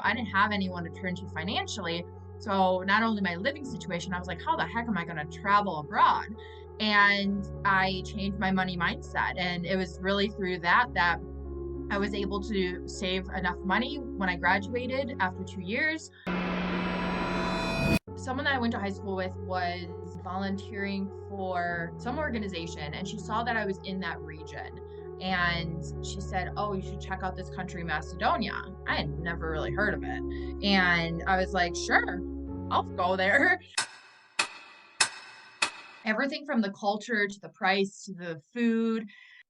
I didn't have anyone to turn to financially. So not only my living situation, I was like, how the heck am I going to travel abroad? And I changed my money mindset. And it was really through that I was able to save enough money when I graduated after 2 years. Someone that I went to high school with was volunteering for some organization, and she saw that I was in that region. And she said, oh, you should check out this country, Macedonia. I had never really heard of it. And I was like, sure, I'll go there. Everything from the culture to the price to the food,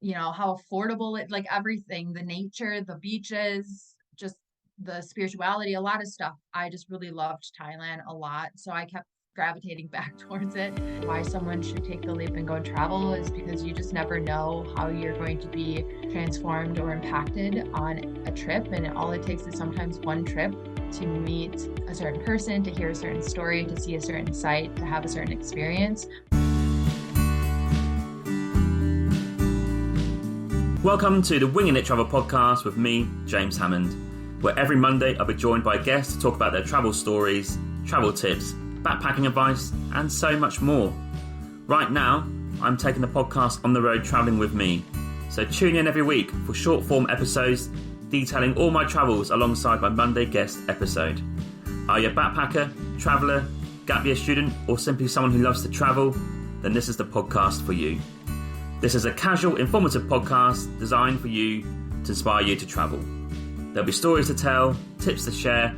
how affordable it, like everything, the nature, the beaches, just the spirituality, a lot of stuff. I just really loved Thailand a lot. So I kept gravitating back towards it. Why someone should take the leap and go and travel is because you just never know how you're going to be transformed or impacted on a trip. And all it takes is sometimes one trip to meet a certain person, to hear a certain story, to see a certain sight, to have a certain experience. Welcome to the Winging It Travel podcast with me, James Hammond, where every Monday I'll be joined by guests to talk about their travel stories, travel tips, backpacking advice, and so much more. Right now, I'm taking the podcast on the road travelling with me, so tune in every week for short form episodes detailing all my travels alongside my Monday guest episode. Are you a backpacker, traveller, gap year student, or simply someone who loves to travel? Then this is the podcast for you. This is a casual, informative podcast designed for you to inspire you to travel. There'll be stories to tell, tips to share,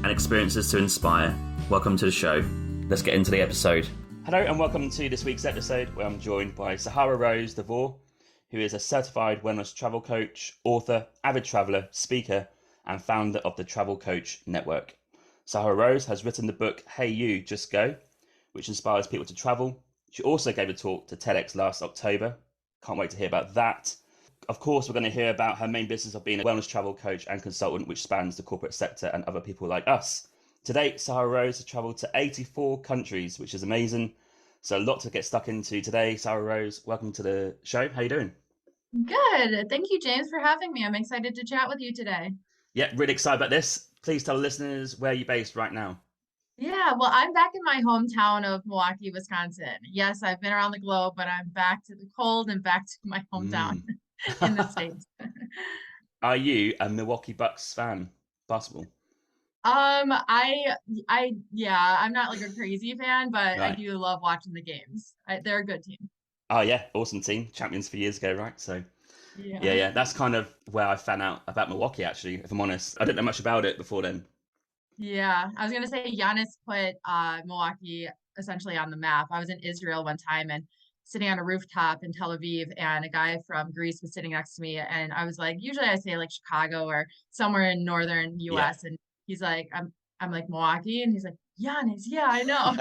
and experiences to inspire. Welcome to the show. Let's get into the episode. Hello and welcome to this week's episode where I'm joined by Sahara Rose De Vore, who is a certified wellness travel coach, author, avid traveller, speaker, and founder of the Travel Coach Network. Sahara Rose has written the book Hey You, Just Go, which inspires people to travel. She also gave a talk to TEDx last October. Can't wait to hear about that. Of course, we're going to hear about her main business of being a wellness travel coach and consultant, which spans the corporate sector and other people like us. To date, Sahara Rose has travelled to 84 countries, which is amazing. So a lot to get stuck into today. Sahara Rose, welcome to the show. How you doing? Good. Thank you, James, for having me. I'm excited to chat with you today. Yeah, really excited about this. Please tell the listeners where you're based right now. Yeah, well, I'm back in my hometown of Milwaukee, Wisconsin. Yes, I've been around the globe, but I'm back to the cold and back to my hometown in the States. Are you a Milwaukee Bucks fan? Basketball? Yeah, I'm not like a crazy fan, but I Right. do love watching the games. They're a good team. Oh yeah, awesome team. Champions for years ago, right? So yeah. That's kind of where I found out about Milwaukee, actually, if I'm honest. I didn't know much about it before then. Yeah, I was gonna say Giannis put Milwaukee essentially on the map. I was in Israel one time and sitting on a rooftop in Tel Aviv, and a guy from Greece was sitting next to me, and I was like, usually I say like Chicago or somewhere in northern Yeah. US, and he's like, I'm like Milwaukee, and he's like, Giannis, yeah, I know.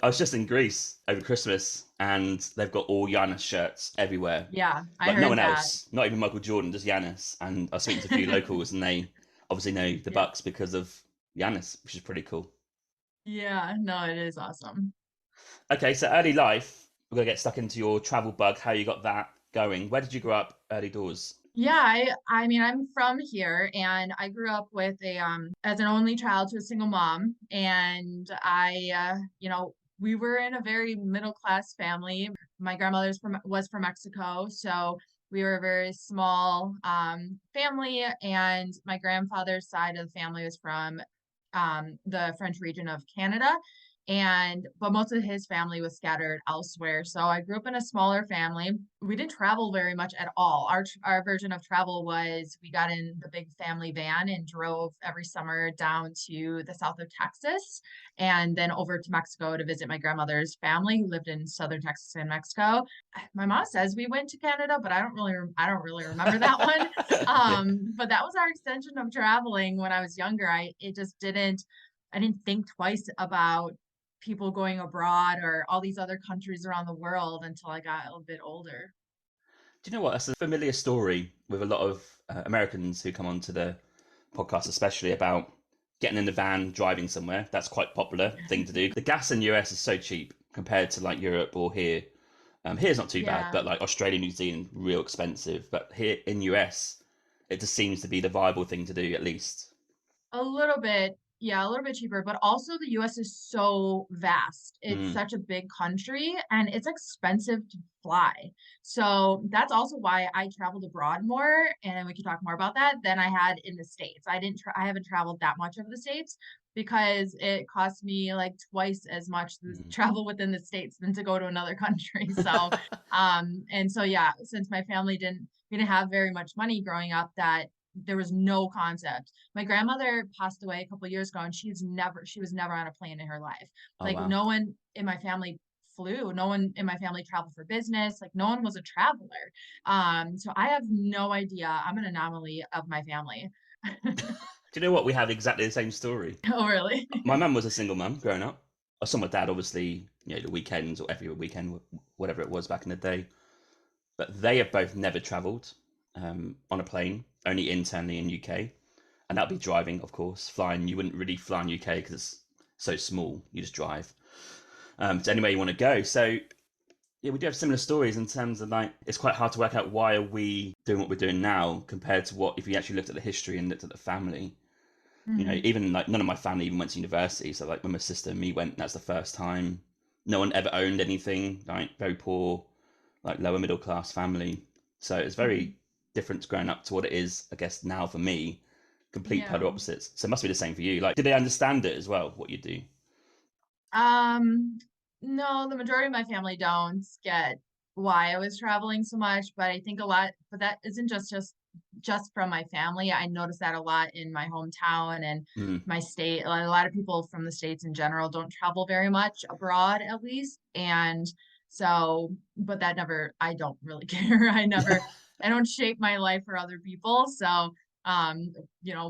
I was just in Greece over Christmas and they've got all Giannis shirts everywhere. Yeah, I Like heard no one that. else, not even Michael Jordan, just Giannis. And I was speaking to a few locals and they obviously know the Bucks because of Giannis, which is pretty cool. Yeah, no, it is awesome. Okay, so early life, we're going to get stuck into your travel bug, how you got that going. Where did you grow up early doors? Yeah, I mean, I'm from here and I grew up with as an only child to a single mom. And we were in a very middle class family. My grandmother's was from Mexico. So we were a very small family. And my grandfather's side of the family was from the French region of Canada. But most of his family was scattered elsewhere. So I grew up in a smaller family. We didn't travel very much at all. Our version of travel was we got in the big family van and drove every summer down to the south of Texas and then over to Mexico to visit my grandmother's family who lived in southern Texas and Mexico. My mom says we went to Canada, but I don't really remember that one. Yeah. But that was our extension of traveling when I was younger. I didn't think twice about people going abroad or all these other countries around the world until I got a bit older. Do you know what? That's a familiar story with a lot of Americans who come onto the podcast, especially about getting in the van, driving somewhere. That's quite a popular thing to do. The gas in the US is so cheap compared to like Europe or here. Here's not too bad, but like Australia, New Zealand, real expensive. But here in US, it just seems to be the viable thing to do, at least. A little bit, yeah, a little bit cheaper, but also the US is so vast. It's Mm, such a big country and it's expensive to fly. So that's also why I traveled abroad more, and we can talk more about that, than I had in the States. I haven't traveled that much of the States because it cost me like twice as much to mm. travel within the States than to go to another country. So, and so yeah, since my family didn't we didn't have very much money growing up, that there was no concept. My grandmother passed away a couple of years ago, and she was never on a plane in her life. Oh, Like wow. no one in my family flew. No one in my family traveled for business. Like no one was a traveler. So I have no idea. I'm an anomaly of my family. Do you know what? We have exactly the same story. Oh, really? My mum was a single mum growing up. I saw my dad, obviously, the weekends or every weekend, whatever it was back in the day. But they have both never travelled on a plane, only internally in UK. And that'd be driving, of course. Flying, you wouldn't really fly in UK because it's so small. You just drive to anywhere you want to go. So yeah, we do have similar stories in terms of like it's quite hard to work out why are we doing what we're doing now compared to what if you actually looked at the history and looked at the family. Hmm. Even like none of my family even went to university. So like when my sister and me went, that's the first time. No one ever owned anything. Like very poor, like lower middle class family. So it's Hmm. very different growing up to what it is, I guess, now for me. Complete polar Yeah. opposites. So it must be the same for you. Like, did they understand it as well? What you do? Um, no, the majority of my family don't get why I was traveling so much, but I think a lot, but that isn't just from my family. I noticed that a lot in my hometown and Mm, my state. A lot of people from the States in general don't travel very much abroad, at least. And so, but that never, I don't really care. I don't shape my life for other people. So, um,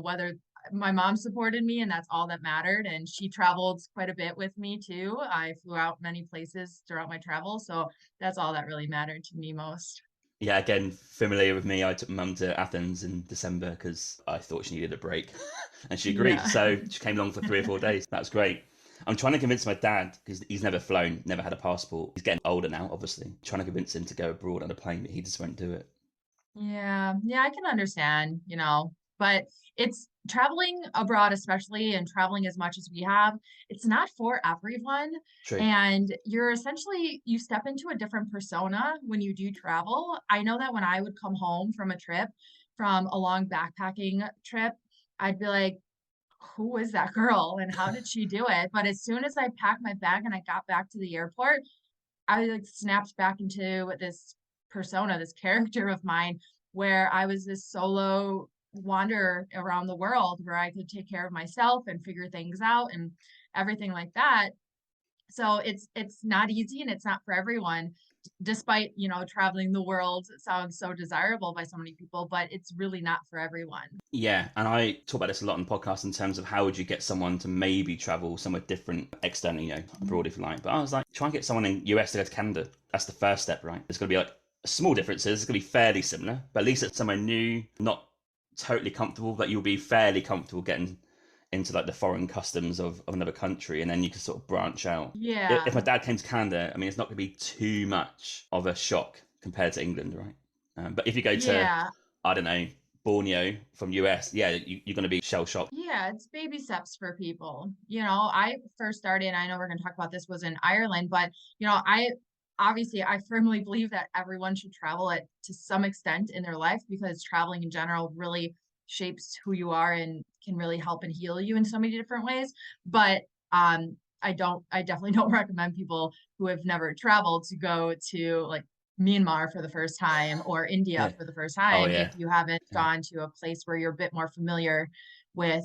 whether my mom supported me and that's all that mattered, and she traveled quite a bit with me too. I flew out many places throughout my travel, so that's all that really mattered to me most. yeah, again, familiar with me. I took mum to Athens in December because I thought she needed a break, and she agreed. Yeah. So she came along for 3 or 4 days. That was great. I'm trying to convince my dad because he's never flown, never had a passport. He's getting older now, obviously. Trying to convince him to go abroad on a plane, but he just won't do it. Yeah, yeah, I can understand, but it's traveling abroad, especially, and traveling as much as we have, it's not for everyone. True. And you step into a different persona when you do travel. I know that when I would come home from a trip, from a long backpacking trip, I'd be like, who is that girl and how did she do it? But as soon as I packed my bag and I got back to the airport, I like snapped back into this persona, this character of mine, where I was this solo wanderer around the world where I could take care of myself and figure things out and everything like that. So it's not easy and it's not for everyone, despite, traveling the world sounds so desirable by so many people, but it's really not for everyone. Yeah, and I talk about this a lot on the podcast in terms of how would you get someone to maybe travel somewhere different externally, abroad if you like. But I was like, try and get someone in US to go to Canada. That's the first step, right? There's going to be like small differences. It's going to be fairly similar, but at least it's somewhere new, not totally comfortable, but you'll be fairly comfortable getting into like the foreign customs of another country, and then you can sort of branch out. If my Yeah. dad came to Canada, I mean, it's not going to be too much of a shock compared to England, right? But if you go to, Yeah. I don't know, Borneo from US, yeah, you're going to be shell shocked. Yeah, it's baby steps for people. I first started, I know we're going to talk about this, was in Ireland, but I firmly believe that everyone should travel it to some extent in their life, because traveling in general really shapes who you are and can really help and heal you in so many different ways. But I definitely don't recommend people who have never traveled to go to like Myanmar for the first time or India Yeah. for the first Oh time if yeah. you haven't Yeah. gone to a place where you're a bit more familiar with,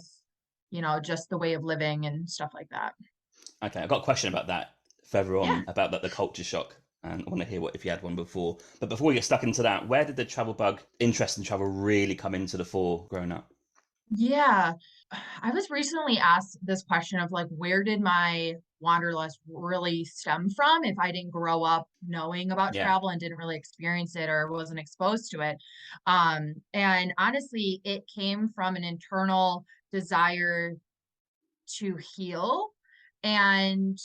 just the way of living and stuff like that. Okay, I've got a question about that further Yeah. on about the culture shock, and I want to hear what if you had one before. But before we get stuck into that, where did the travel bug interest in travel really come into the fore growing up? Yeah. I was recently asked this question of like, where did my wanderlust really stem from if I didn't grow up knowing about Yeah. travel and didn't really experience it or wasn't exposed to it? And honestly, it came from an internal desire to heal and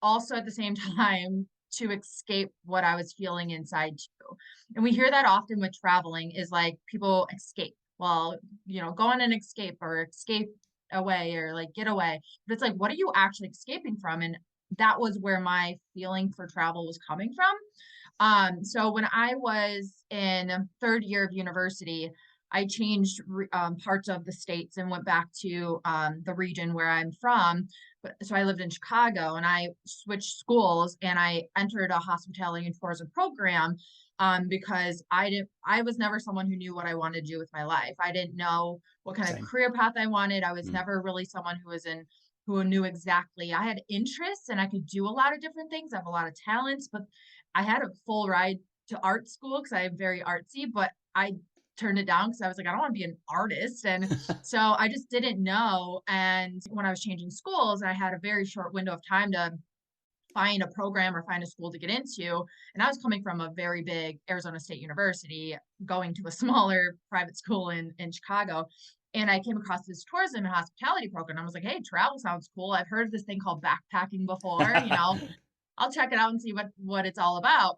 also at the same time to escape what I was feeling inside too. And we hear that often with traveling is like people escape. well, go on an escape or escape away or like get away. But it's like, what are you actually escaping from? And that was where my feeling for travel was coming from. So when I was in third year of university, I changed parts of the states and went back to the region where I'm from. But so I lived in Chicago and I switched schools and I entered a hospitality and tourism program because I was never someone who knew what I wanted to do with my life. I didn't know what kind of Same. career path I wanted. I was Mm. never really someone who knew exactly. I had interests and I could do a lot of different things. I have a lot of talents, but I had a full ride to art school because I'm very artsy, but I turned it down because I was like, I don't want to be an artist. And so I just didn't know. And when I was changing schools, I had a very short window of time to find a program or find a school to get into. And I was coming from a very big Arizona State University, going to a smaller private school in Chicago. And I came across this tourism and hospitality program. I was like, hey, travel sounds cool. I've heard of this thing called backpacking before, I'll check it out and see what it's all about.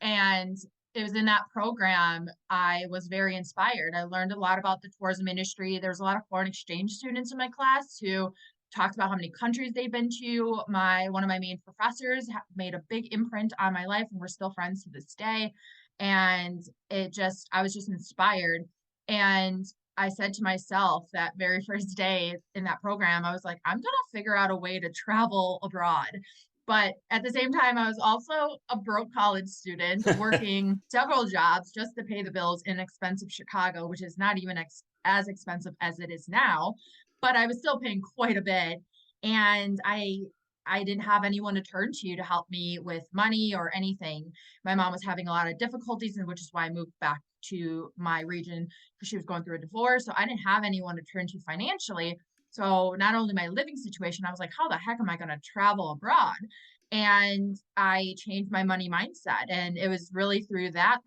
And it was in that program I was very inspired. I learned a lot about the tourism industry. There's a lot of foreign exchange students in my class who talked about how many countries they've been to. One of my main professors made a big imprint on my life, and we're still friends to this day. And I was just inspired. And I said to myself that very first day in that program, I was like, I'm gonna figure out a way to travel abroad. But at the same time, I was also a broke college student working several jobs just to pay the bills in expensive Chicago, which is not even as expensive as it is now, but I was still paying quite a bit. And I didn't have anyone to turn to help me with money or anything. My mom was having a lot of difficulties, and which is why I moved back to my region because she was going through a divorce. So I didn't have anyone to turn to financially. So not only my living situation, I was like, how the heck am I going to travel abroad? And I changed my money mindset. And it was really through that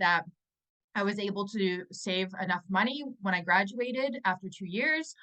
I was able to save enough money when I graduated after 2 years.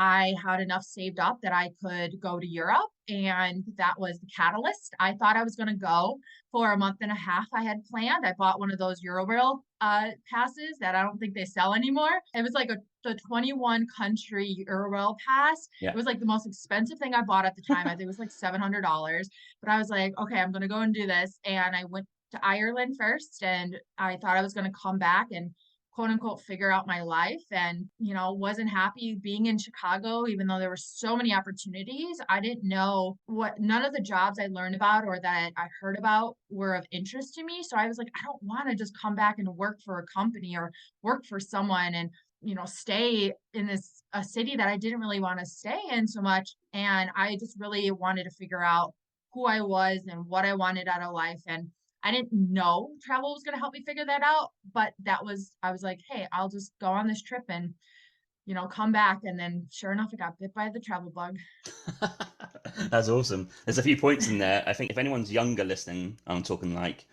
I had enough saved up that I could go to Europe, and that was the catalyst. I thought I was going to go for a month and a half. I had planned. I bought one of those Eurail passes that I don't think they sell anymore. It was like the 21 country Eurail pass. Yeah. It was like the most expensive thing I bought at the time. I think it was like $700. But I was like, okay, I'm going to go and do this. And I went to Ireland first, and I thought I was going to come back and quote unquote figure out my life, and wasn't happy being in Chicago even though there were so many opportunities. I didn't know what none of the jobs I learned about or that I heard about were of interest to me. So I was like, I don't want to just come back and work for a company or work for someone and stay in a city that I didn't really want to stay in so much. And I just really wanted to figure out who I was and what I wanted out of life. And I didn't know travel was going to help me figure that out, but I was like, hey, I'll just go on this trip and, come back. And then sure enough, I got bit by the travel bug. That's awesome. There's a few points in there. I think if anyone's younger listening, I'm talking like,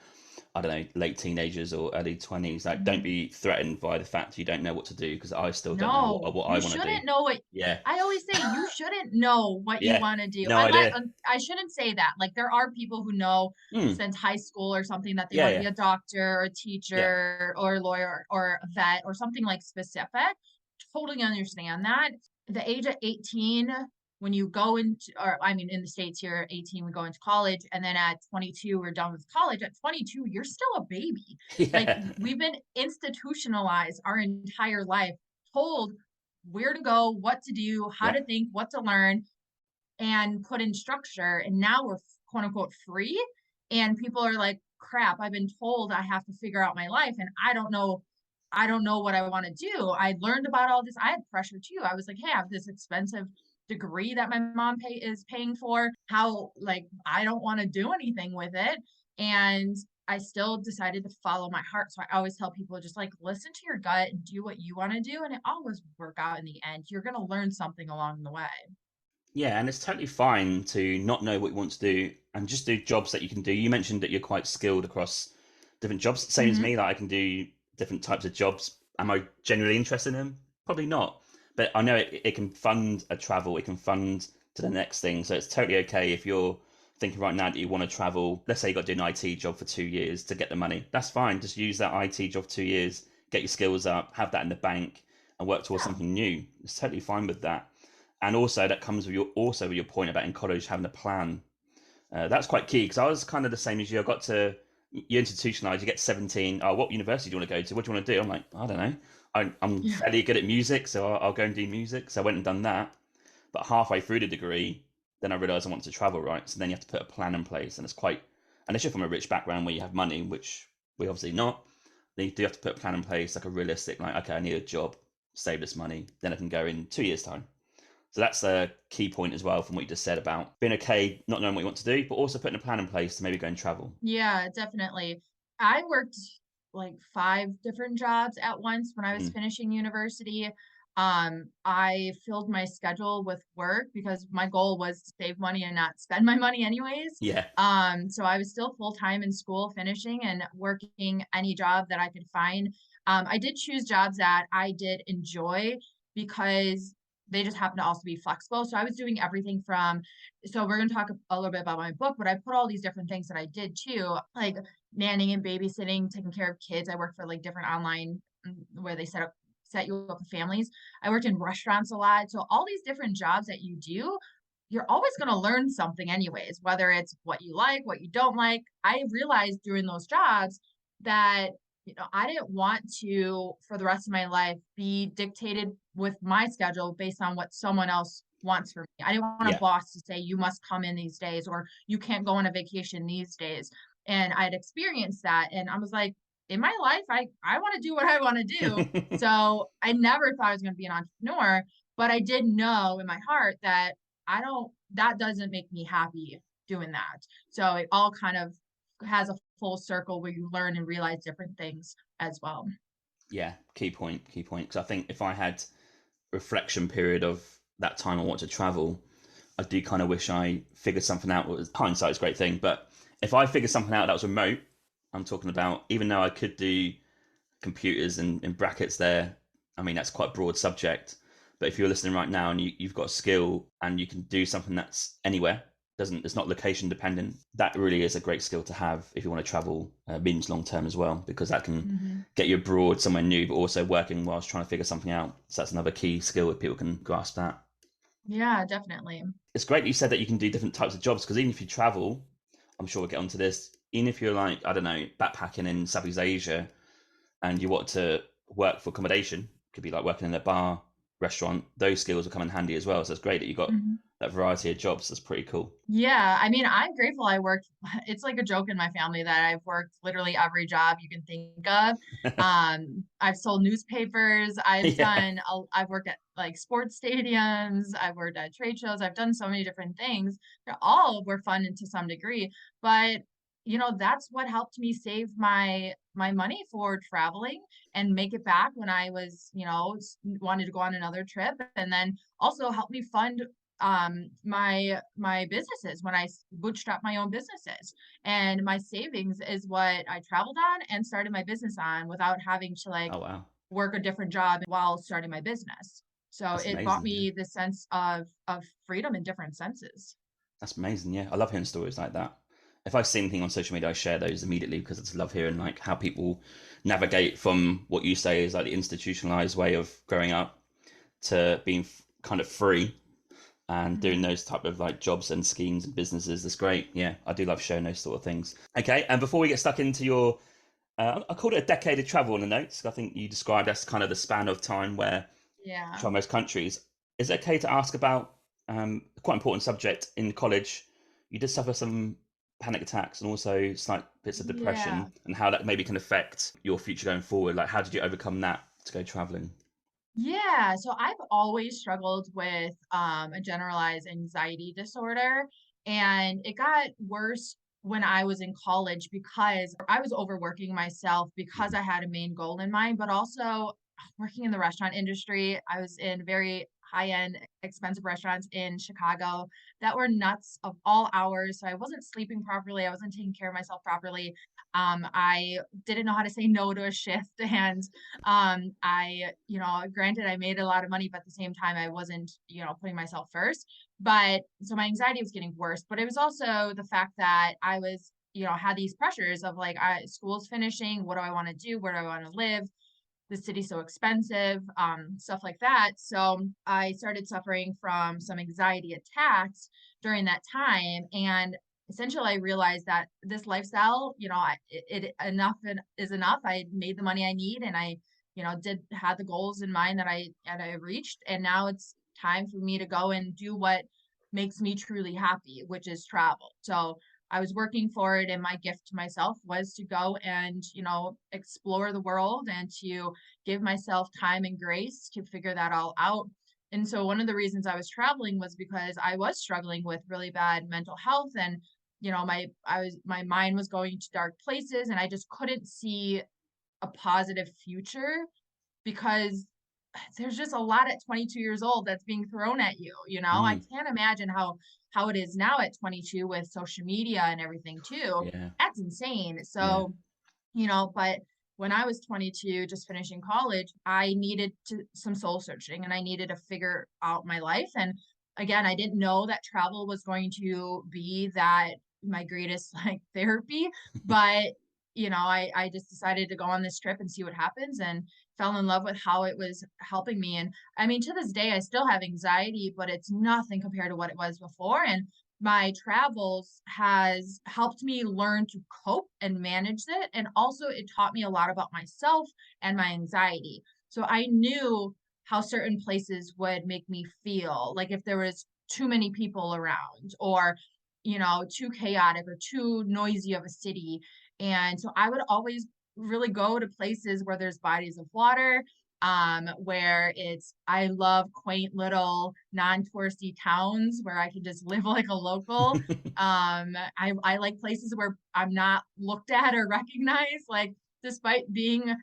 I don't know, late teenagers or early 20s, like don't Mhm. be threatened by the fact you don't know what to do, because I still don't know No, what I you want to do. shouldn't know what Yeah. I always say you shouldn't know what you Yeah. want to do. No idea. I shouldn't say that. Like there are people who know Mm. since high school or something that they Yeah, want to yeah. be a doctor or a Yeah. teacher or a lawyer or a vet or something like specific. Totally understand that. The age of 18, when you go into, or I mean, in the States here, at 18, we go into college. And then at 22, we're done with college. At 22, you're still a baby. Like Yeah. we've been institutionalized our entire life, told where to go, what to do, how Yeah. to think, what to learn, and put in structure. And now we're quote unquote free. And people are like, crap, I've been told I have to figure out my life and I don't know what I want to do. I learned about all this. I had pressure too. I was like, hey, I have this expensive degree that my mom is paying for. How like I don't want to do anything with it. And I still decided to follow my heart. So I always tell people just like listen to your gut and do what you want to do. And it always work out in the end. You're gonna learn something along the way. Yeah, and it's totally fine to not know what you want to do and just do jobs that you can do. You mentioned that you're quite skilled across different jobs, same as Mm-hmm. me, that I can do different types of jobs. Am I genuinely interested in them? Probably not. But I know it can fund a travel, it can fund to the next thing. So it's totally okay if you're thinking right now that you want to travel. Let's say you got to do an IT job for 2 years to get the money. That's fine. Just use that IT job for 2 years, get your skills up, have that in the bank, and work towards Yeah. something new. It's totally fine with that. And also that comes with your point about in college having a plan. That's quite key because I was kind of the same as you. I got to you institutionalized. You get 17. Oh, what university do you want to go to? What do you want to do? I'm like, I don't know. I'm Yeah. fairly good at music, so I'll go and do music. So I went and done that. But halfway through the degree, then I realized I wanted to travel, right? So then you have to put a plan in place, and it's quite, unless you're from a rich background where you have money, which we obviously not, then you do have to put a plan in place, like a realistic, like, okay, I need a job, save this money, then I can go in 2 years' time. So that's a key point as well from what you just said about being okay, not knowing what you want to do, but also putting a plan in place to maybe go and travel. Yeah, definitely. I worked like 5 different jobs at once when I was Mm. finishing university. I filled my schedule with work because my goal was to save money and not spend my money anyways. Yeah, So I was still full-time in school finishing and working any job that I could find. I did choose jobs that I did enjoy because they just happened to also be flexible. So I was doing everything from so we're going to talk a little bit about my book, but I put all these different things that I did too, like nannying and babysitting, taking care of kids. I worked for like different online where they set you up with families. I worked in restaurants a lot. So all these different jobs that you do, you're always going to learn something anyways, whether it's what you like, what you don't like. I realized during those jobs that I didn't want to for the rest of my life be dictated with my schedule based on what someone else wants for me. I didn't want a yeah. boss to say you must come in these days or you can't go on a vacation these days. And I'd experienced that and I was like, in my life, I want to do what I want to do. So I never thought I was going to be an entrepreneur, but I did know in my heart that that doesn't make me happy doing that. So it all kind of has a full circle where you learn and realize different things as well. Yeah, key point, key point. Because I think if I had reflection period of that time I want to travel, I do kind of wish I figured something out. Hindsight is a great thing, but if I figured something out that was remote, I'm talking about, even though I could do computers and in brackets there, I mean, that's quite a broad subject. But if you're listening right now and you've got a skill and you can do something that's anywhere, doesn't it's not location dependent, that really is a great skill to have if you want to travel medium to long term as well, because that can Mhm. get you abroad somewhere new, but also working whilst trying to figure something out. So that's another key skill if people can grasp that. Yeah, definitely. It's great that you said that you can do different types of jobs because even if you travel, I'm sure we'll get onto this. Even if you're like, I don't know, backpacking in Southeast Asia and you want to work for accommodation, could be like working in a bar, restaurant, those skills will come in handy as well. So it's great that you got Mhm. that variety of jobs. That's pretty cool. Yeah, I mean, I'm grateful I worked it's like a joke in my family that I've worked literally every job you can think of. I've sold newspapers, Yeah. I've worked at like sports stadiums, I've worked at trade shows, I've done so many different things. They're all were fun to some degree, but that's what helped me save my money for traveling and make it back when I was, wanted to go on another trip and then also helped me fund my businesses when bootstrapped my own businesses and my savings is what I traveled on and started my business on without having to like Oh wow, work a different job while starting my business. So that's it brought amazing. Yeah, me the sense of freedom in different senses. that's amazing. Yeah, I love hearing stories like that. If I see anything on social media, I share those immediately because I just love hearing like how people navigate from what you say is like the institutionalized way of growing up to being kind of free and doing Mhm. those type of like jobs and schemes and businesses. That's great. Yeah, I do love sharing those sort of things. Okay, and before we get stuck into your, I called it a decade of travel in the notes. I think you described that's kind of the span of time where you Yeah. try most countries. Is it okay to ask about quite important subject in college? You did suffer some panic attacks and also slight bits of Yeah. depression, and how that maybe can affect your future going forward. Like, how did you overcome that to go traveling? Yeah, so I've always struggled with a generalized anxiety disorder, and it got worse when I was in college because I was overworking myself because Mhm. I had a main goal in mind, but also working in the restaurant industry. I was in very high-end, expensive restaurants in Chicago that were nuts of all hours. So I wasn't sleeping properly, I wasn't taking care of myself properly. I didn't know how to say no to a shift, and granted, I made a lot of money, but at the same time, I wasn't, putting myself first. But so my anxiety was getting worse. But it was also the fact that I was, had these pressures of like, school's finishing. What do I want to do? Where do I want to live? the city's so expensive, stuff like that. So I started suffering from some anxiety attacks during that time. And essentially, I realized that this lifestyle, is enough. I made the money I need, and I, did had the goals in mind that I reached. And now it's time for me to go and do what makes me truly happy, which is travel. So I was working for it, and my gift to myself was to go and, explore the world and to give myself time and grace to figure that all out. And so one of the reasons I was traveling was because I was struggling with really bad mental health, and my mind was going to dark places, and I just couldn't see a positive future because there's just a lot at 22 years old that's being thrown at you, I Mm, can't imagine how it is now at 22 with social media and everything too. yeah, That's insane. yeah. So, but when I was 22, just finishing college, I needed to some soul searching, and I needed to figure out my life. And again, I didn't know that travel was going to be that my greatest like therapy, but I just decided to go on this trip and see what happens, and fell in love with how it was helping me. And I mean, to this day, I still have anxiety, but it's nothing compared to what it was before. And my travels has helped me learn to cope and manage it. And also, it taught me a lot about myself and my anxiety. So I knew how certain places would make me feel, like if there was too many people around, or, too chaotic or too noisy of a city. And so I would always really go to places where there's bodies of water, where I love quaint little non-touristy towns where I can just live like a local. I like places where I'm not looked at or recognized, like despite being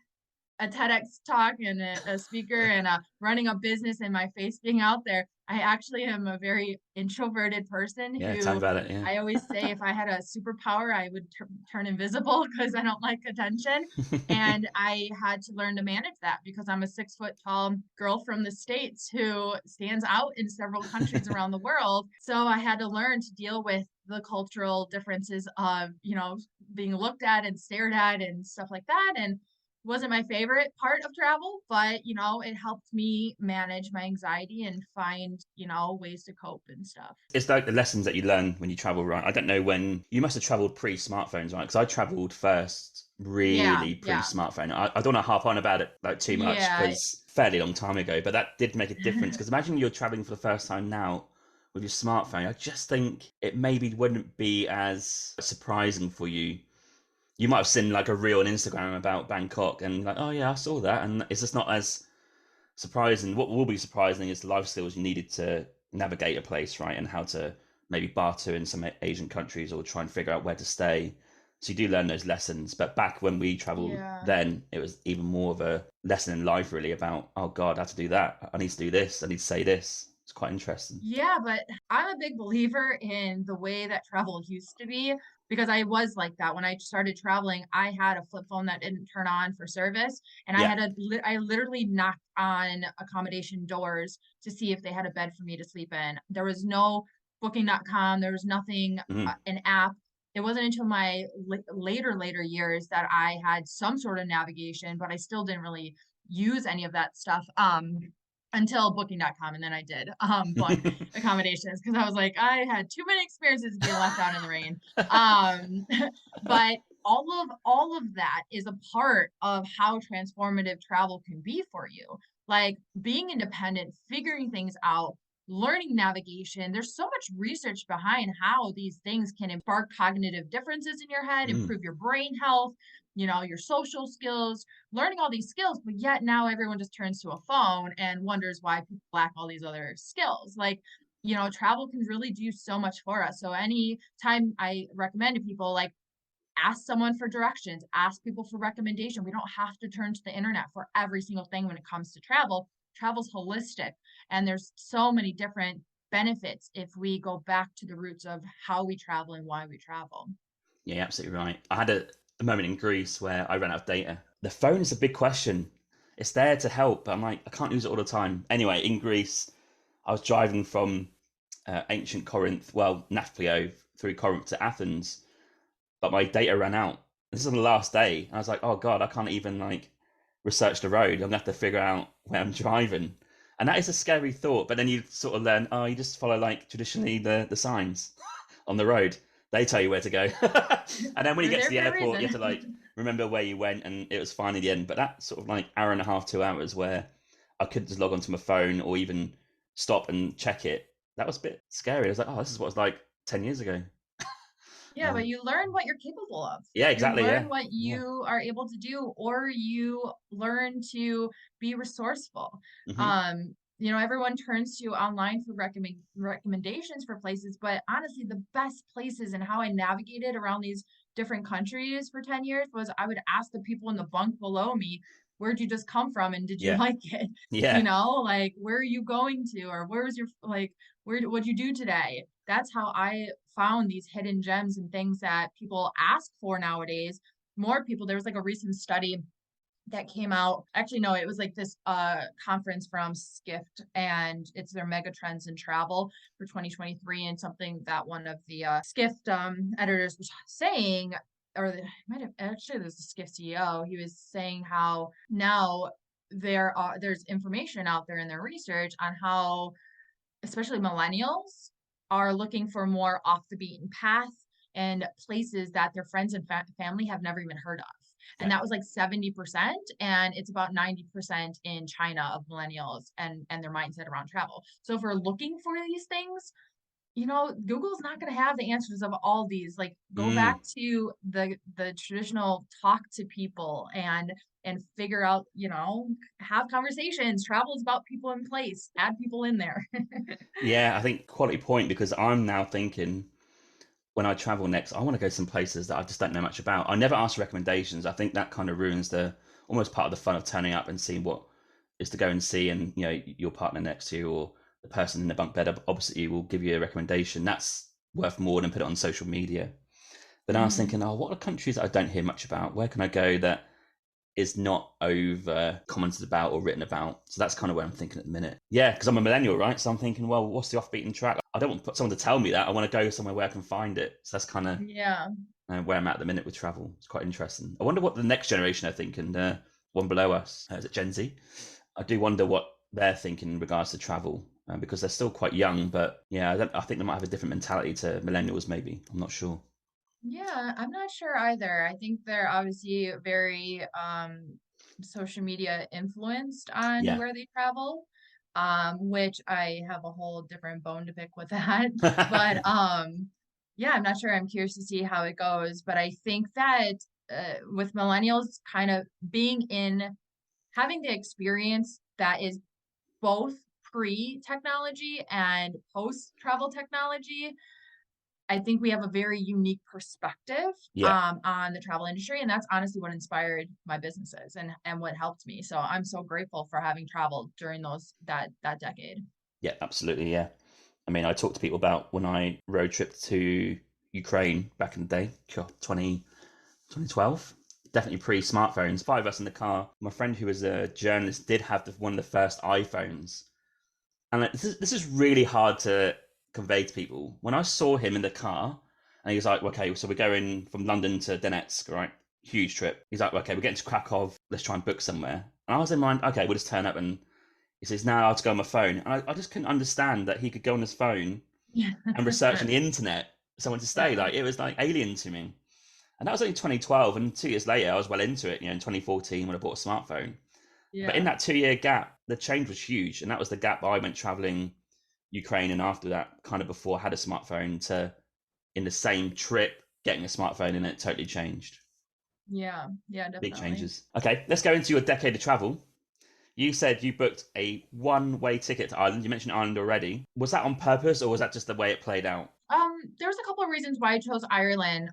a TEDx talk and a speaker and running a business and my face being out there, I actually am a very introverted person Yeah, tell me who, about it. Yeah. I always say if I had a superpower, I would turn invisible because I don't like attention. And I had to learn to manage that because I'm a 6 foot tall girl from the States who stands out in several countries around the world. So I had to learn to deal with the cultural differences of, being looked at and stared at and stuff like that. And wasn't my favorite part of travel, but it helped me manage my anxiety and find, ways to cope and stuff. It's like the lessons that you learn when you travel, right? I don't know when you must have traveled pre-smartphones, right? Because I traveled first Yeah, really yeah. pre-smartphone. I don't want to harp on about it like too much Yeah. because fairly long time ago, but that did make a difference. Because imagine you're traveling for the first time now with your smartphone. I just think it maybe wouldn't be as surprising for you. You might have seen like a reel on Instagram about Bangkok and like, oh yeah, I saw that, and it's just not as surprising. What will be surprising is the life skills you needed to navigate a place, right? And how to maybe barter in some Asian countries or try and figure out where to stay. So you do learn those lessons. But back when we traveled Yeah. then, it was even more of a lesson in life, really, about, oh God, I have to do that. I need to do this. I need to say this. It's quite interesting. Yeah, but I'm a big believer in the way that travel used to be because I was like that. When I started traveling, I had a flip phone that didn't turn on for service, and Yeah. I literally knocked on accommodation doors to see if they had a bed for me to sleep in. There was no booking.com, there was nothing, Mm. an app. It wasn't until my later years that I had some sort of navigation, but I still didn't really use any of that stuff. Until booking.com, and then I did book accommodations because I was like, I had too many experiences being left out in the rain. Um, but all of that is a part of how transformative travel can be for you. Like being independent, figuring things out, learning navigation. There's so much research behind how these things can spark cognitive differences in your head, Mm. improve your brain health, your social skills, learning all these skills, but yet now everyone just turns to a phone and wonders why people lack all these other skills. Like, travel can really do so much for us. So any time I recommend to people, like ask someone for directions, ask people for recommendation. We don't have to turn to the internet for every single thing when it comes to travel. Travel's holistic, and there's so many different benefits if we go back to the roots of how we travel and why we travel. Yeah, absolutely right. I had a moment in Greece where I ran out of data. The phone is a big question. It's there to help, but I'm like, I can't use it all the time. Anyway, in Greece, I was driving from ancient Corinth, well, Nafplio, through Corinth to Athens, but my data ran out. This is on the last day. And I was like, oh God, I can't even like research the road. I'm gonna have to figure out where I'm driving. And that is a scary thought. But then you sort of learn, oh, you just follow like traditionally the signs on the road. They tell you where to go. And then when you They're get to there the for a airport, you have to reason. like remember where you went, and it was fine in the end. But that sort of like hour and a half, 2 hours where I could just log onto my phone or even stop and check it. That was a bit scary. I was like, oh, this is what it's like 10 years ago. Yeah, but you learn what you're capable of. Yeah, You exactly. learn Yeah, what yeah. you are able to do, or you learn to be resourceful. Hmm. Everyone turns to online for recommendations for places, but honestly, the best places and how I navigated around these different countries for 10 years was I would ask the people in the bunk below me, where'd you just come from and did you Yeah, like it? yeah. Like where are you going to, or where's your like what'd you do today? That's how I found these hidden gems and things that people ask for nowadays. More people, there was like a recent study that came out. Actually, no, it was like this conference from Skift, and it's their mega trends in travel for 2023, and something that one of the Skift editors was saying, or might have actually, there's the Skift CEO. He was saying how now there's information out there in their research on how especially millennials are looking for more off the beaten path and places that their friends and family have never even heard of. And Yeah. that was like 70%, and it's about 90% in China of millennials and their mindset around travel. So if we're looking for these things, Google's not going to have the answers of all these. Like, go back Mm. to the traditional talk to people and figure out, have conversations. Travel is about people in place. Add people in there. Yeah, I think quality point, because I'm now thinking when I travel next, I want to go some places that I just don't know much about. I never ask for recommendations. I think that kind of ruins the almost part of the fun of turning up and seeing what is to go and see, and your partner next to you or the person in the bunk bed opposite you will give you a recommendation. That's worth more than put it on social media. But I was Hmm. thinking, oh, what are countries that I don't hear much about? Where can I go that is not over commented about or written about? So that's kind of where I'm thinking at the minute. Yeah, because I'm a millennial, right? So I'm thinking, well, what's the off-beaten track? I don't want someone to tell me that. I want to go somewhere where I can find it. So that's kind of Yeah. where I'm at the minute with travel. It's quite interesting. I wonder what the next generation are thinking. One below us, is it Gen Z? I do wonder what they're thinking in regards to travel, because they're still quite young. But yeah, I think they might have a different mentality to millennials. Maybe, I'm not sure. Yeah, I'm not sure either. I think they're obviously very social media influenced on Yeah. where they travel, which I have a whole different bone to pick with that. But yeah, I'm not sure. I'm curious to see how it goes. But I think that with millennials kind of being in having the experience that is both pre-technology and post-travel technology, I think we have a very unique perspective Yeah. on the travel industry, and that's honestly what inspired my businesses and what helped me. So I'm so grateful for having traveled during that decade. Yeah, absolutely. Yeah. I mean, I talk to people about when I road tripped to Ukraine back in the day, 2012. Definitely pre-smartphones. Five of us in the car. My friend, who was a journalist, did have one of the first iPhones, and this is really hard to convey to people. When I saw him in the car, and he was like, "Okay, so we're going from London to Donetsk, right? Huge trip." He's like, "Okay, we're getting to Krakow. Let's try and book somewhere." And I was in mind, "Okay, we'll just turn up." And he says, "Now I have to go on my phone." And I just couldn't understand that he could go on his phone Yeah. and research on the internet someone to stay. Yeah. Like, it was like alien to me. And that was only 2012, and 2 years later, I was well into it. In 2014 when I bought a smartphone. But in Yeah. that 2 year gap, the change was huge, and that was the gap I went traveling Ukraine, and after that, kind of before I had a smartphone, to in the same trip getting a smartphone, and it totally changed. Yeah. Yeah, Big definitely. changes. Okay, let's go into your decade of travel. You said you booked a one-way ticket to Ireland. You mentioned Ireland already. Was that on purpose, or was that just the way it played out? There's a couple of reasons why I chose Ireland.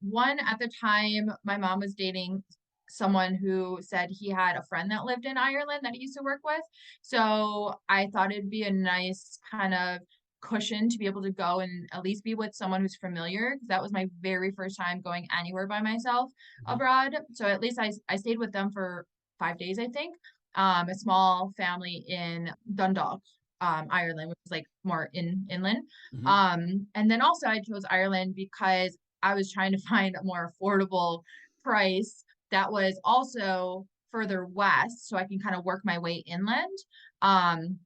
One, at the time, my mom was dating someone who said he had a friend that lived in Ireland that he used to work with. So I thought it'd be a nice kind of cushion to be able to go and at least be with someone who's familiar, because that was my very first time going anywhere by myself Mhm. abroad. So at least I stayed with them for 5 days, I think. A small family in Dundalk, Ireland, which is like more inland. Mhm. And then also I chose Ireland because I was trying to find a more affordable price that was also further west so I can kind of work my way inland. Um,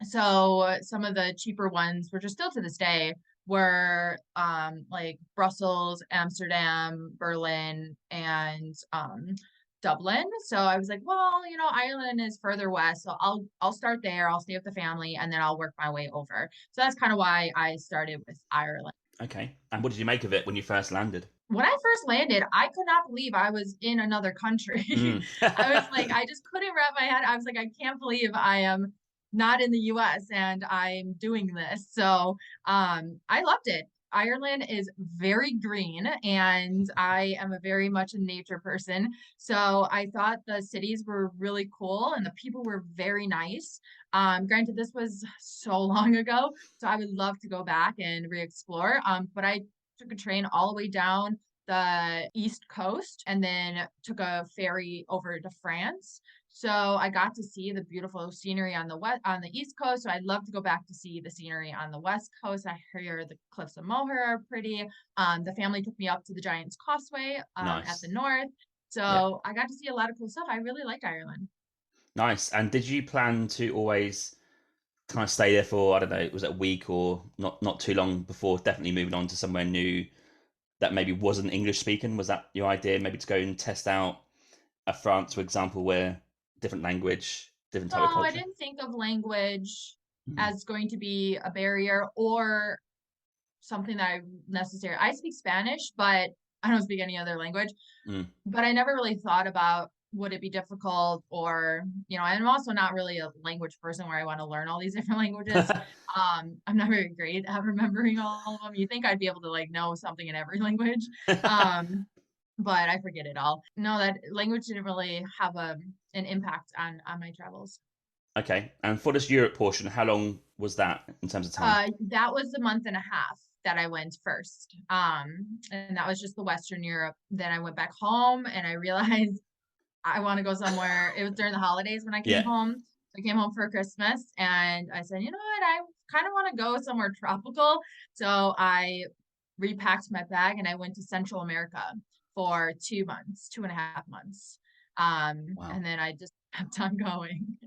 so some of the cheaper ones, which are still to this day, were like Brussels, Amsterdam, Berlin, and Dublin. So I was like, well, Ireland is further west, so I'll start there. I'll stay with the family, and then I'll work my way over. So that's kind of why I started with Ireland. Okay. And what did you make of it when you first landed? When I first landed, I could not believe I was in another country. Mm. I was like, I just couldn't wrap my head. I was like, I can't believe I am not in the US and I'm doing this. So I loved it. Ireland is very green and I am a very much a nature person. So I thought the cities were really cool and the people were very nice. Granted, this was so long ago, so I would love to go back and re-explore. But I took a train all the way down the East Coast and then took a ferry over to France. So I got to see the beautiful scenery on the East Coast. So I'd love to go back to see the scenery on the West Coast. I hear the cliffs of Moher are pretty. The family took me up to the Giant's Causeway at the Nice. north. Yeah. So I got to see a lot of cool stuff. I really liked Ireland. Nice. And did you plan to always kind of stay there for, I don't know, was it a week or not too long before definitely moving on to somewhere new that maybe wasn't English speaking? Was that your idea, maybe to go and test out a France, for example, where different language, different No, type of I culture? didn't think of language Mm. as going to be a barrier or something that I necessarily. I speak Spanish, but I don't speak any other language. Mm. But I never really thought about would it be difficult or, I'm also not really a language person where I want to learn all these different languages. I'm not very great at remembering all of them. You think I'd be able to like know something in every language. Um, but I forget it all. No, that language didn't really have an impact on my travels. Okay. And for this Europe portion, how long was that in terms of time? That was a month and a half that I went first. And that was just the Western Europe. Then I went back home and I realized I want to go somewhere. It was during the holidays when I came Yeah. home. I came home for Christmas and I said, you know what? I kind of want to go somewhere tropical. So I repacked my bag and I went to Central America for 2 months, 2.5 months. Wow. And then I just kept on going.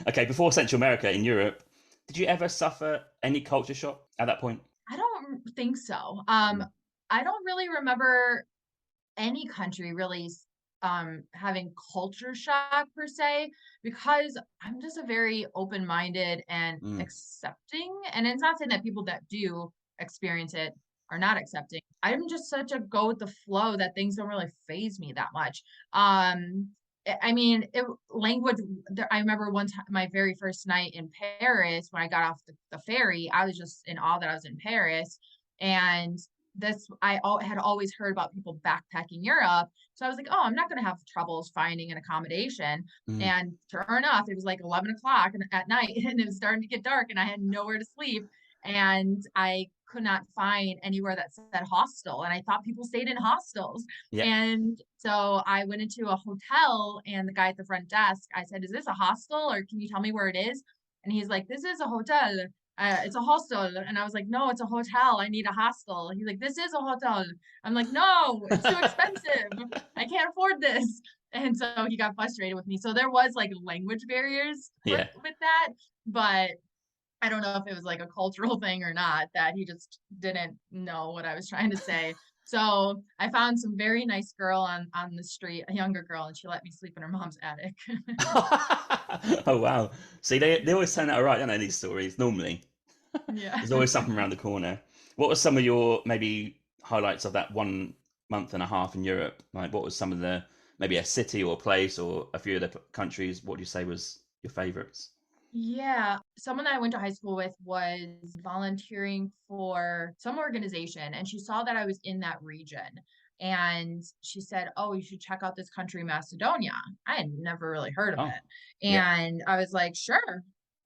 Okay, before Central America in Europe, did you ever suffer any culture shock at that point? I don't think so. Mm. I don't really remember any country really having culture shock per se because I'm just a very open-minded and Mm. accepting, and it's not saying that people that do experience it are not accepting. I'm just such a go with the flow that things don't really phase me that much. I mean, language. I remember one time, my very first night in Paris, when I got off the ferry, I was just in awe that I was in Paris, and had always heard about people backpacking Europe. So I was like, oh, I'm not going to have troubles finding an accommodation. Mm. And sure enough, it was like 11 o'clock at night and it was starting to get dark and I had nowhere to sleep. And I could not find anywhere that said hostel. And I thought people stayed in hostels. Yeah. And so I went into a hotel and the guy at the front desk, I said, is this a hostel or can you tell me where it is? And he's like, this is a hotel. It's a hostel. And I was like, no, it's a hotel. I need a hostel. He's like, this is a hotel. I'm like, no, it's too expensive. I can't afford this. And so he got frustrated with me. So there was like language barriers Yeah. with that, but I don't know if it was like a cultural thing or not, that he just didn't know what I was trying to say. So I found some very nice girl on the street, a younger girl, and she let me sleep in her mom's attic. Oh wow. See, they always turn out all right, don't they, these stories, normally. Yeah. There's always something around the corner. What were some of your maybe highlights of that 1 month and a half in Europe? Like, what was some of the maybe a city or a place or a few of the countries? What do you say was your favorites? Yeah, someone that I went to high school with was volunteering for some organization, and she saw that I was in that region. And she said, oh, you should check out this country, Macedonia. I had never really heard of Oh, it. yeah. And I was like, sure,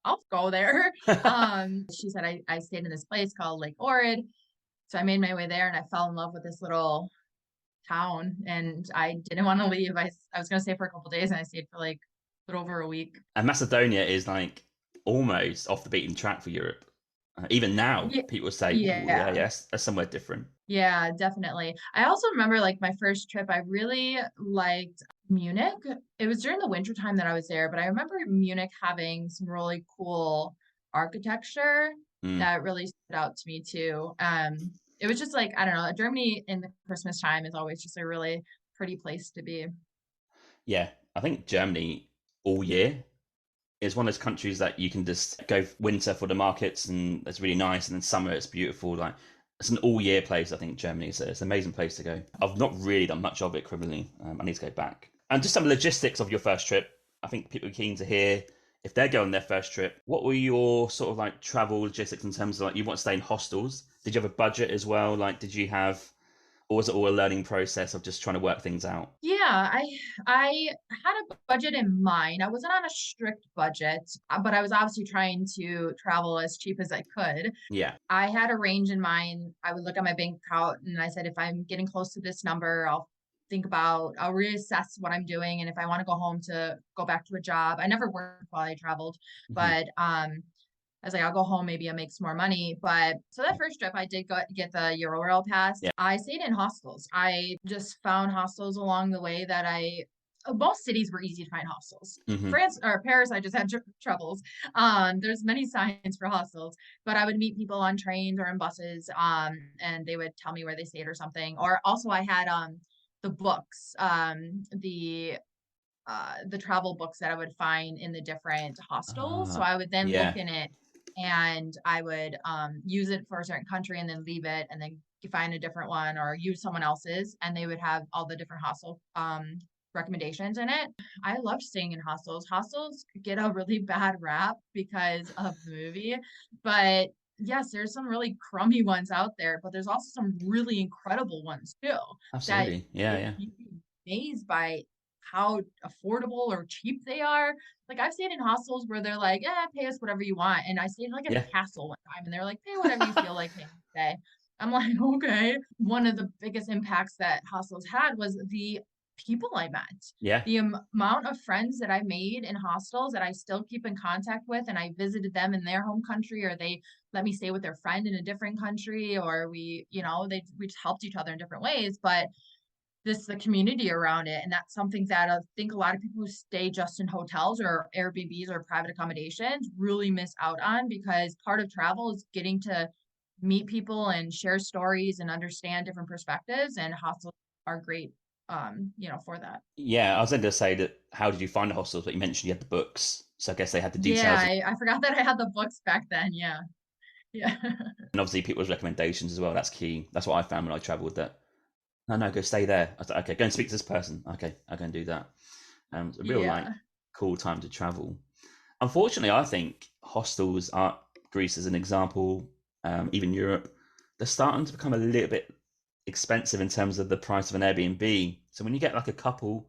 I'll go there. She said, I stayed in this place called Lake Ohrid. So I made my way there and I fell in love with this little town and I didn't want to leave. I was going to stay for a couple days and I stayed for like a little over a week. And Macedonia is like almost off the beaten track for Europe. Even now, Yeah, people say, "Ooh, yeah, yeah. yes, that's somewhere different." Yeah, definitely. I also remember like my first trip, I really liked Munich. It was during the winter time that I was there, but I remember Munich having some really cool architecture Mm. that really stood out to me too. It was just like, I don't know, Germany in the Christmas time is always just a really pretty place to be. Yeah, I think Germany all year is one of those countries that you can just go winter for the markets and it's really nice, and then summer it's beautiful. Like it's an all year place. I think Germany is it's an amazing place to go. I've not really done much of it criminally. I need to go back. And just some logistics of your first trip. I think people are keen to hear if they're going their first trip. What were your sort of like travel logistics in terms of like you want to stay in hostels? Did you have a budget as well? Like did you have, or was it all a learning process of just trying to work things out? Yeah, I had a budget in mind. I wasn't on a strict budget, but I was obviously trying to travel as cheap as I could. Yeah. I had a range in mind. I would look at my bank account and I said, if I'm getting close to this number, I'll reassess what I'm doing. And if I want to go home to go back to a job, I never worked while I traveled, Hmm. but I was like, I'll go home, maybe I'll make some more money. But so that first trip, I did get the Euro pass. Yeah. I stayed in hostels. I just found hostels along the way that most cities were easy to find hostels. Hmm. France or Paris, I just had troubles. There's many signs for hostels, but I would meet people on trains or in buses, and they would tell me where they stayed or something. Or also, I had the books, the travel books that I would find in the different hostels. So Ah, I would then look yeah. in it and I would use it for a certain country and then leave it and then find a different one or use someone else's, and they would have all the different hostel recommendations in it. I loved staying in hostels. Hostels get a really bad rap because of the movie, but yes, there's some really crummy ones out there, but there's also some really incredible ones too that Absolutely. Yeah, yeah. you'd be amazed by how affordable or cheap they are. Like I've stayed in hostels where they're like, "Yeah, pay us whatever you want." And I stayed like at a Yeah. castle one time and they're like, "Pay whatever you feel like paying today." I'm like, "Okay." One of the biggest impacts that hostels had was the people I met. Yeah. The amount of friends that I made in hostels that I still keep in contact with, and I visited them in their home country, or they let me stay with their friend in a different country, or we just helped each other in different ways. But the community around it. And that's something that I think a lot of people who stay just in hotels or Airbnbs or private accommodations really miss out on, because part of travel is getting to meet people and share stories and understand different perspectives. And hostels are great, for that. Yeah, I was going to say that how did you find the hostels? But you mentioned you had the books. So I guess they had the Yeah, details. I forgot that I had the books back then. Yeah. Yeah. And obviously people's recommendations as well. That's key. That's what I found when I travelled that, no, no, go stay there. I was like, okay, go and speak to this person. Okay, I'll go and do that. It's a real like Yeah. cool time to travel. Unfortunately, I think hostels are Greece as an example, even Europe, they're starting to become a little bit expensive in terms of the price of an Airbnb. So when you get like a couple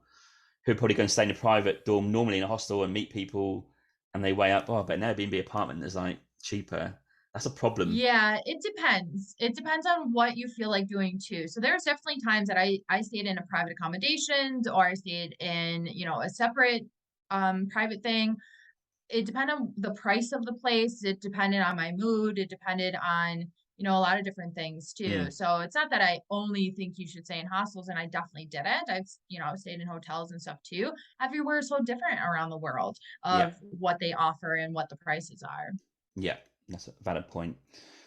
who are probably going to stay in a private dorm, normally in a hostel, and meet people, and they weigh up, oh, but an Airbnb apartment is like cheaper. That's a problem. Yeah, it depends. It depends on what you feel like doing too. So there's definitely times that I stayed in a private accommodations or I stayed in, a separate private thing. It depended on the price of the place, it depended on my mood, it depended on, a lot of different things too. Mm, So it's not that I only think you should stay in hostels, and I definitely didn't. I've stayed in hotels and stuff too. Everywhere is so different around the world yeah, of what they offer and what the prices are. yeah, that's a valid point.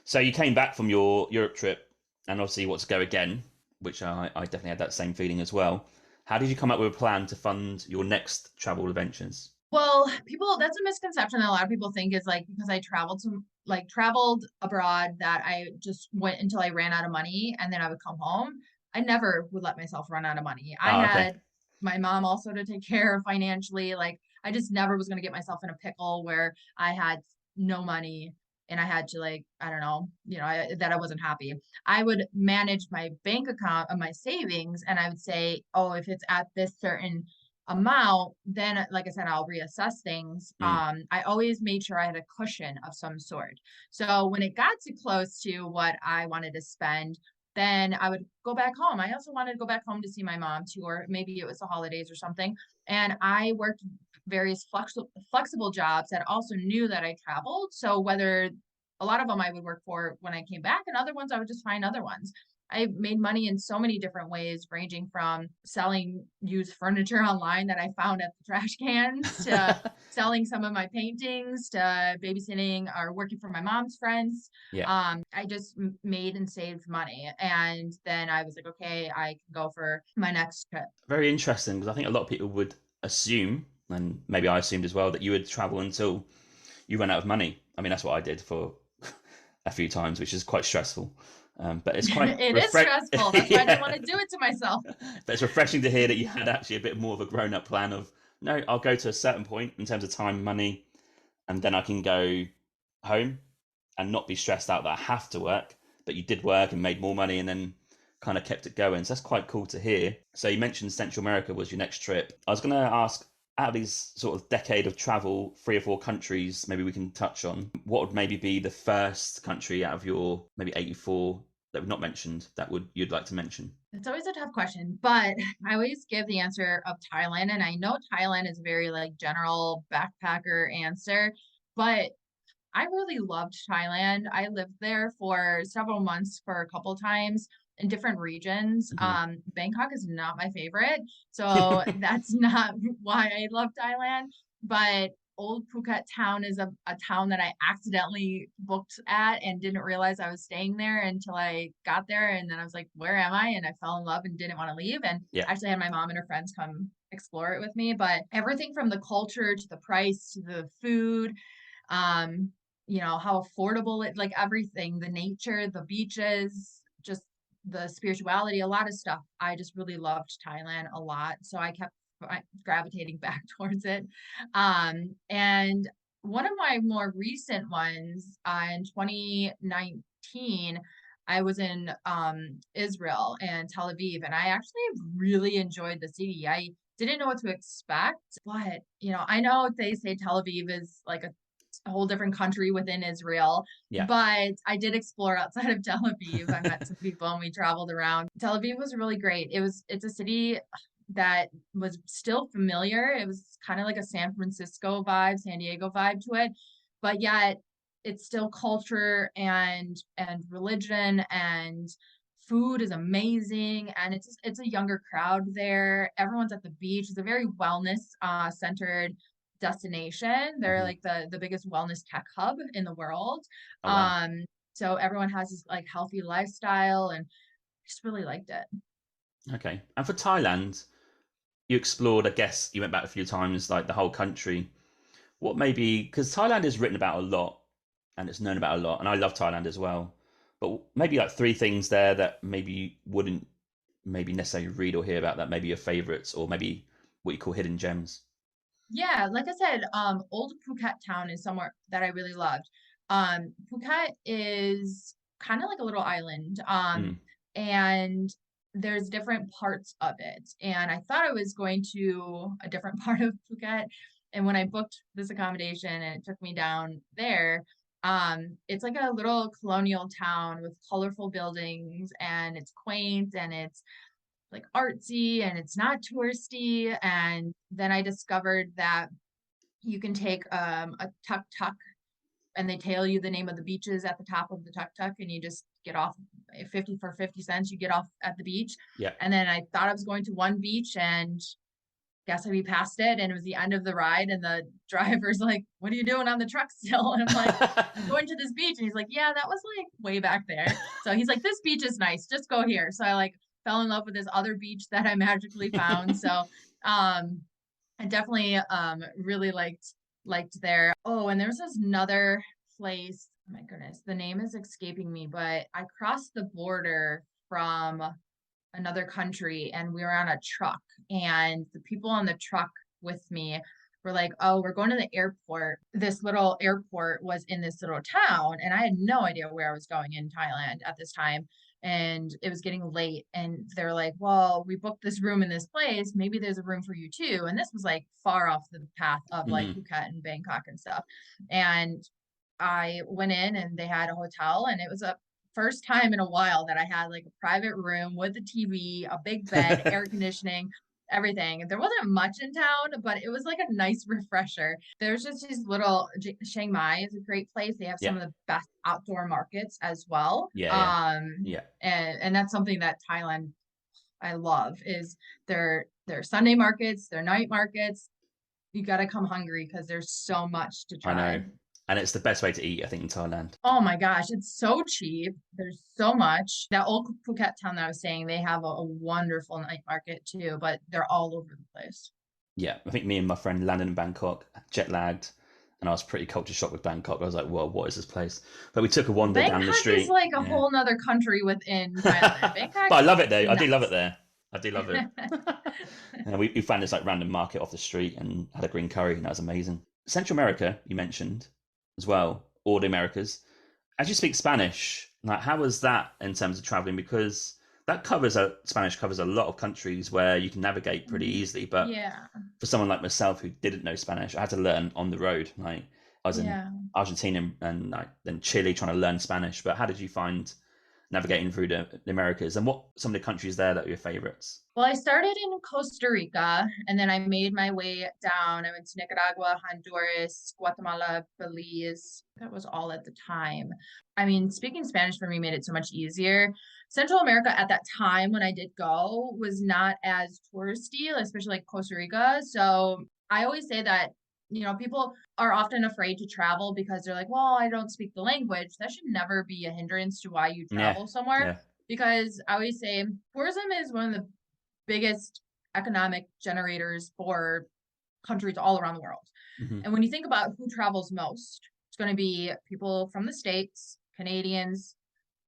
So you came back from your Europe trip, and obviously you want to go again, which I definitely had that same feeling as well. How did you come up with a plan to fund your next travel adventures? Well, that's a misconception that a lot of people think is like because I traveled abroad that I just went until I ran out of money and then I would come home. I never would let myself run out of money. I Oh, okay. had my mom also to take care of financially. Like I just never was going to get myself in a pickle where I had no money and I had to like, I don't know, that I wasn't happy. I would manage my bank account of my savings and I would say, oh, if it's at this certain amount, then like I said, I'll reassess things. Mm, I always made sure I had a cushion of some sort. So when it got too close to what I wanted to spend, then I would go back home. I also wanted to go back home to see my mom too, or maybe it was the holidays or something. And I worked various flexible jobs that also knew that I traveled. So whether a lot of them I would work for when I came back, and other ones I would just find other ones. I made money in so many different ways, ranging from selling used furniture online that I found at the trash cans to selling some of my paintings to babysitting or working for my mom's friends. Yeah. I just made and saved money. And then I was like, okay, I can go for my next trip. Very interesting, because I think a lot of people would assume, and maybe I assumed as well, that you would travel until you run out of money. I mean, that's what I did for a few times, which is quite stressful. But it's quite It is stressful. That's why I didn't want to yeah. do it to myself. But it's refreshing to hear that you had actually a bit more of a grown-up plan of, no, I'll go to a certain point in terms of time, money, and then I can go home and not be stressed out that I have to work. But you did work and made more money, and then kind of kept it going. So that's quite cool to hear. So you mentioned Central America was your next trip. I was going to ask, out of these sort of decade of travel, 3 or 4 countries maybe we can touch on, what would maybe be the first country out of your maybe 84 that we've not mentioned that would you'd like to mention? It's always a tough question, but I always give the answer of Thailand. And I know Thailand is a very like general backpacker answer, but I really loved Thailand. I lived there for several months for a couple times in different regions. Hmm. Bangkok is not my favorite, so that's not why I love Thailand. But Old Phuket town is a town that I accidentally booked at and didn't realize I was staying there until I got there. And then I was like, where am I? And I fell in love and didn't want to leave. And Yeah. actually had my mom and her friends come explore it with me. But everything from the culture to the price to the food, um, how affordable it, like everything, the nature, the beaches, just the spirituality, a lot of stuff. I just really loved Thailand a lot. So I kept gravitating back towards it. And one of my more recent ones in 2019, I was in Israel and Tel Aviv, and I actually really enjoyed the city. I didn't know what to expect, but I know they say Tel Aviv is like a whole different country within Israel. Yeah. But I did explore outside of Tel Aviv. I met some people and we traveled around. Tel Aviv was really great. It's a city that was still familiar. It was kind of like a San Francisco vibe, San Diego vibe to it, but yet it's still culture and religion, and food is amazing, and it's a younger crowd there. Everyone's at the beach. It's a very wellness centered destination. They're Hmm. like the biggest wellness tech hub in the world. Oh wow. So everyone has this like healthy lifestyle, and just really liked it. Okay. And for Thailand, you explored, I guess you went back a few times, like the whole country. What maybe, because Thailand is written about a lot and it's known about a lot, and I love Thailand as well. But maybe like 3 things there that maybe you wouldn't maybe necessarily read or hear about, that maybe your favorites, or maybe what you call hidden gems. Yeah, like I said, Old Phuket town is somewhere that I really loved. Phuket is kind of like a little island. Mm. And there's different parts of it. And I thought I was going to a different part of Phuket. And when I booked this accommodation and it took me down there, it's like a little colonial town with colorful buildings, and it's quaint and it's like artsy and it's not touristy. And then I discovered that you can take a tuk tuk, and they tell you the name of the beaches at the top of the tuk tuk, and you just get off 50 for 50 cents. You get off at the beach. Yeah. And then I thought I was going to one beach, and guess we passed it, and it was the end of the ride, and the driver's like, what are you doing on the truck still? And I'm like, I'm going to this beach. And he's like, yeah, that was like way back there. So he's like, this beach is nice, just go here. So I like fell in love with this other beach that I magically found. So I definitely really liked there. Oh, and there's this another place. Oh my goodness, the name is escaping me, but I crossed the border from another country, and we were on a truck, and the people on the truck with me were like, oh, we're going to the airport. This little airport was in this little town, and I had no idea where I was going in Thailand at this time. And it was getting late, and they're like, well, we booked this room in this place, maybe there's a room for you too. And this was like far off the path of like Hmm. Phuket and Bangkok and stuff. And I went in, and they had a hotel, and it was a first time in a while that I had like a private room with a TV, a big bed, air conditioning. everything. There wasn't much in town, but it was like a nice refresher. There's just these little Chiang Mai is a great place. They have Yeah. some of the best outdoor markets as well. Yeah. Yeah. Yeah. And that's something that Thailand I love is their Sunday markets, their night markets. You got to come hungry because there's so much to I know. try. And it's the best way to eat, I think, in Thailand. Oh my gosh, it's so cheap. There's so much. That old Phuket town that I was saying, they have a wonderful night market too, but they're all over the place. Yeah. I think me and my friend landed in Bangkok, jet lagged, and I was pretty culture shocked with Bangkok. I was like, whoa, what is this place? But we took a wander down the Bangkok is street. like a Yeah. whole nother country within Thailand. But I Bangkok's love it though. I do love it nuts. there. I do love it. And we found this like random market off the street and had a green curry, and that was amazing. Central America, you mentioned as well, or the Americas. As you speak Spanish, like how was that in terms of traveling? Because that Spanish covers a lot of countries where you can navigate pretty easily. But Yeah. for someone like myself who didn't know Spanish, I had to learn on the road. Like I was in Argentina and like then Chile trying to learn Spanish. But how did you find navigating through the Americas, and what some of the countries there that are your favorites? Well, I started in Costa Rica and then I made my way down. I went to Nicaragua, Honduras, Guatemala, Belize. That was all at the time. I mean, speaking Spanish for me made it so much easier. Central America at that time when I did go was not as touristy, especially like Costa Rica. So I always say that, people are often afraid to travel because they're like, well, I don't speak the language. That should never be a hindrance to why you Yeah, travel somewhere. yeah, Because I always say tourism is one of the biggest economic generators for countries all around the world. mm-hmm. And when you think about who travels most, it's going to be people from the States, Canadians,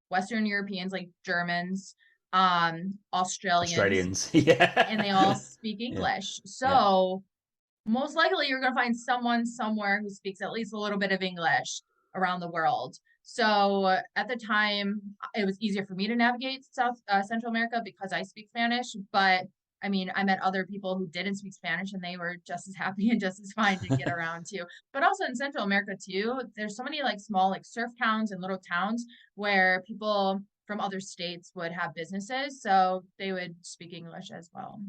Western Europeans like Germans, Australians, Yeah, and they all speak yeah, English. yeah. So most likely you're going to find someone somewhere who speaks at least a little bit of English around the world. So at the time, it was easier for me to navigate Central America because I speak Spanish. But I mean, I met other people who didn't speak Spanish and they were just as happy and just as fine to get around too. But also in Central America too, there's so many like small like surf towns and little towns where people from other states would have businesses. So they would speak English as well.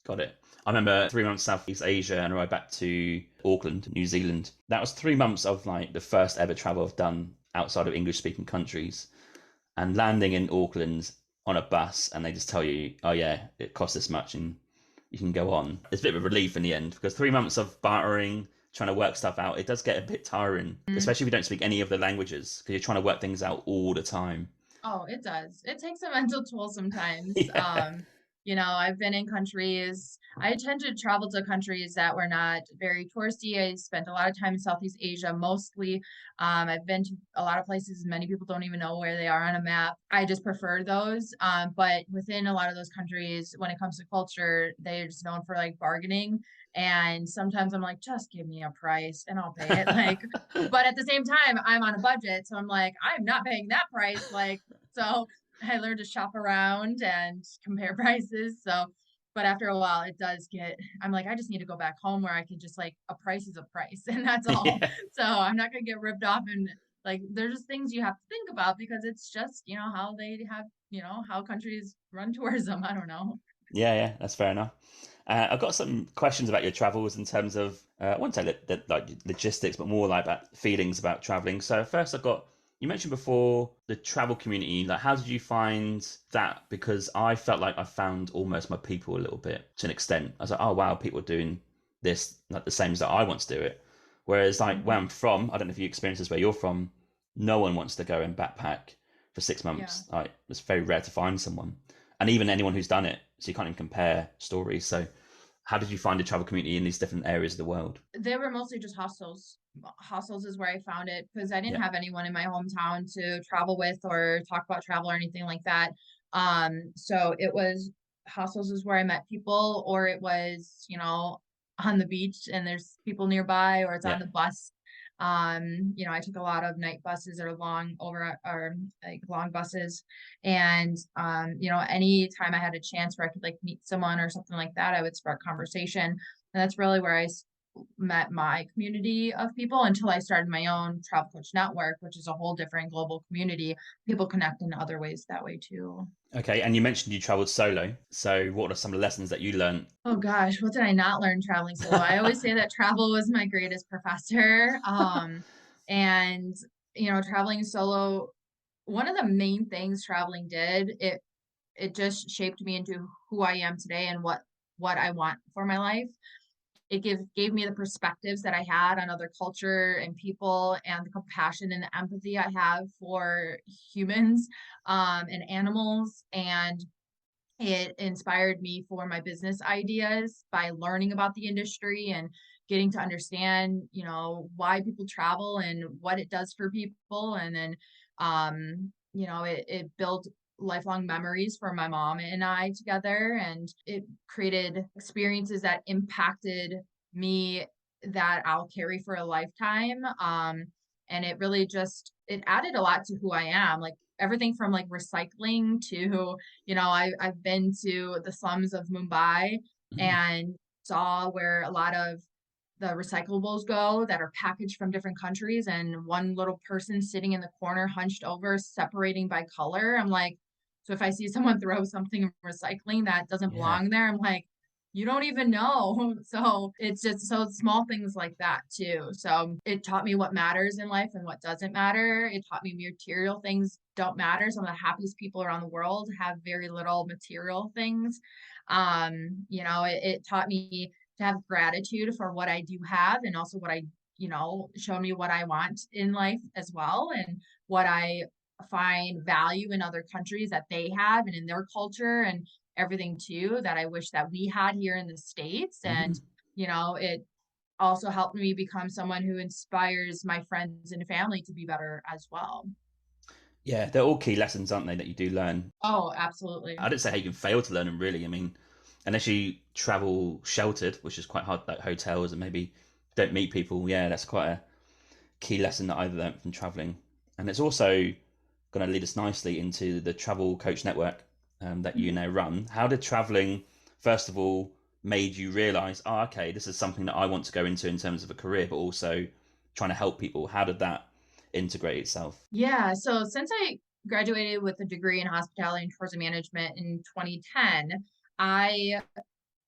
Got it. I remember 3 months Southeast Asia and right back to Auckland, New Zealand. That was 3 months of like the first ever travel I've done outside of English speaking countries, and landing in Auckland on a bus and they just tell you, oh yeah, it costs this much and you can go on. It's a bit of a relief in the end because 3 months of bartering, trying to work stuff out, it does get a bit tiring, especially if you don't speak any of the languages because you're trying to work things out all the time. Oh, it does. It takes a mental toll sometimes. Yeah. I've been in countries, I tend to travel to countries that were not very touristy. I spent a lot of time in Southeast Asia, mostly. I've been to a lot of places many people don't even know where they are on a map. I just prefer those. But within a lot of those countries, when it comes to culture, they're just known for like bargaining. And sometimes I'm like, just give me a price and I'll pay it. Like, but at the same time, I'm on a budget. So I'm like, I'm not paying that price. Like, so I learned to shop around and compare prices. So, but after a while, I'm like, I just need to go back home where I can just like, a price is a price and that's all. Yeah. So I'm not going to get ripped off. And like, there's just things you have to think about because it's just, how they have, how countries run tourism. I don't know. Yeah, that's fair enough. I've got some questions about your travels in terms of, I won't say like logistics, but more like about feelings about traveling. So first you mentioned before the travel community, like how did you find that? Because I felt like I found almost my people a little bit to an extent. I was like, oh wow, people are doing this like the same as that I want to do it. Whereas like where I'm from, I don't know if you experience this where you're from, no one wants to go and backpack for 6 months. Yeah. Like it's very rare to find someone. And even anyone who's done it, so you can't even compare stories. So how did you find the travel community in these different areas of the world? They were mostly just hostels. Hostels is where I found it because I didn't Yeah, have anyone in my hometown to travel with or talk about travel or anything like that. So it was hostels is where I met people, or it was, on the beach and there's people nearby, or it's on yeah, the bus. I took a lot of night buses or like long buses. And any time I had a chance where I could like meet someone or something like that, I would spark conversation. And that's really where I met my community of people until I started my own travel coach network, which is a whole different global community. People connect in other ways that way too. Okay, and you mentioned you traveled solo. So what are some of the lessons that you learned? Oh gosh, what did I not learn traveling solo? I always say that travel was my greatest professor. And traveling solo, one of the main things traveling did, it just shaped me into who I am today and what I want for my life. It gave me the perspectives that I had on other culture and people, and the compassion and the empathy I have for humans, and animals. And it inspired me for my business ideas by learning about the industry and getting to understand, why people travel and what it does for people. And then, it built lifelong memories for my mom and I together. And it created experiences that impacted me that I'll carry for a lifetime. And it really it added a lot to who I am, like everything from like recycling to, I've been to the slums of Mumbai Mhm. and saw where a lot of the recyclables go that are packaged from different countries, and one little person sitting in the corner hunched over separating by color. I'm like, so if I see someone throw something in recycling that doesn't Yeah. belong there, I'm like, you don't even know. So it's just so small things like that too. So it taught me what matters in life and what doesn't matter. It taught me material things don't matter. Some of the happiest people around the world have very little material things. It taught me to have gratitude for what I do have, and also what I, show me what I want in life as well, and what I find value in other countries that they have and in their culture and everything too, that I wish that we had here in the States. And, Mhm. it also helped me become someone who inspires my friends and family to be better as well. Yeah, they're all key lessons, aren't they, that you do learn. Oh, absolutely. I don't say how you can fail to learn them, really. I mean, unless you travel sheltered, which is quite hard, like hotels and maybe don't meet people. Yeah, that's quite a key lesson that I've learned from traveling. And it's also going to lead us nicely into the travel coach network that you Mhm. now run. How did traveling, first of all, made you realize, oh, okay, this is something that I want to go into in terms of a career, but also trying to help people? How did that integrate itself? Yeah. So since I graduated with a degree in hospitality and tourism management in 2010, I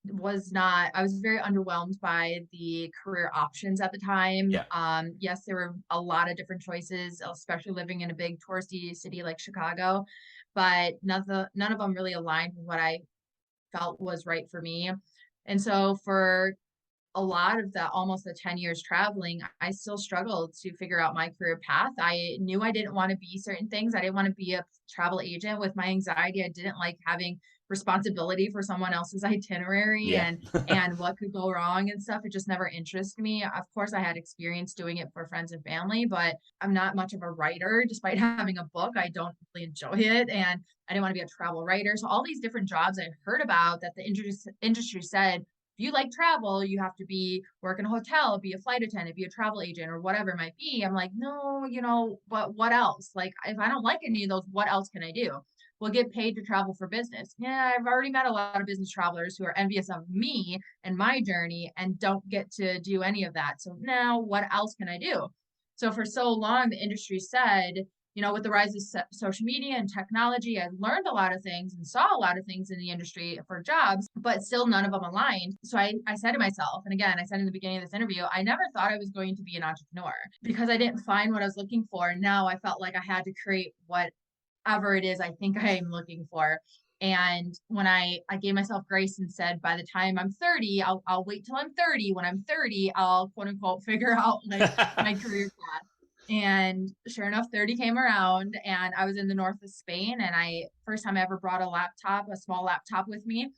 I was very underwhelmed by the career options at the time. Yeah. Yes, there were a lot of different choices, especially living in a big touristy city like Chicago, but none of them really aligned with what I felt was right for me. And so for a lot of the almost the 10 years traveling, I still struggled to figure out my career path. I knew I didn't want to be certain things. I didn't want to be a travel agent with my anxiety. I didn't like having responsibility for someone else's itinerary Yeah. and what could go wrong and stuff. It just never interested me. Of course, I had experience doing it for friends and family, but I'm not much of a writer. Despite having a book, I don't really enjoy it. And I didn't want to be a travel writer. So all these different jobs I heard about that the industry said, if you like travel, you have to work in a hotel, be a flight attendant, be a travel agent, or whatever it might be. I'm like, no, but what else? Like, if I don't like any of those, what else can I do? Well, get paid to travel for business. Yeah, I've already met a lot of business travelers who are envious of me and my journey and don't get to do any of that. So now what else can I do? So for so long, the industry said, with the rise of social media and technology, I learned a lot of things and saw a lot of things in the industry for jobs, but still none of them aligned. So I said to myself, and again, I said in the beginning of this interview, I never thought I was going to be an entrepreneur because I didn't find what I was looking for. And now I felt like I had to create whatever it is I think I am looking for. And when I gave myself grace and said, by the time I'm 30, I'll wait till I'm 30. When I'm 30, I'll quote unquote figure out like my career path. And sure enough, 30 came around and I was in the north of Spain, and first time I ever brought a small laptop with me.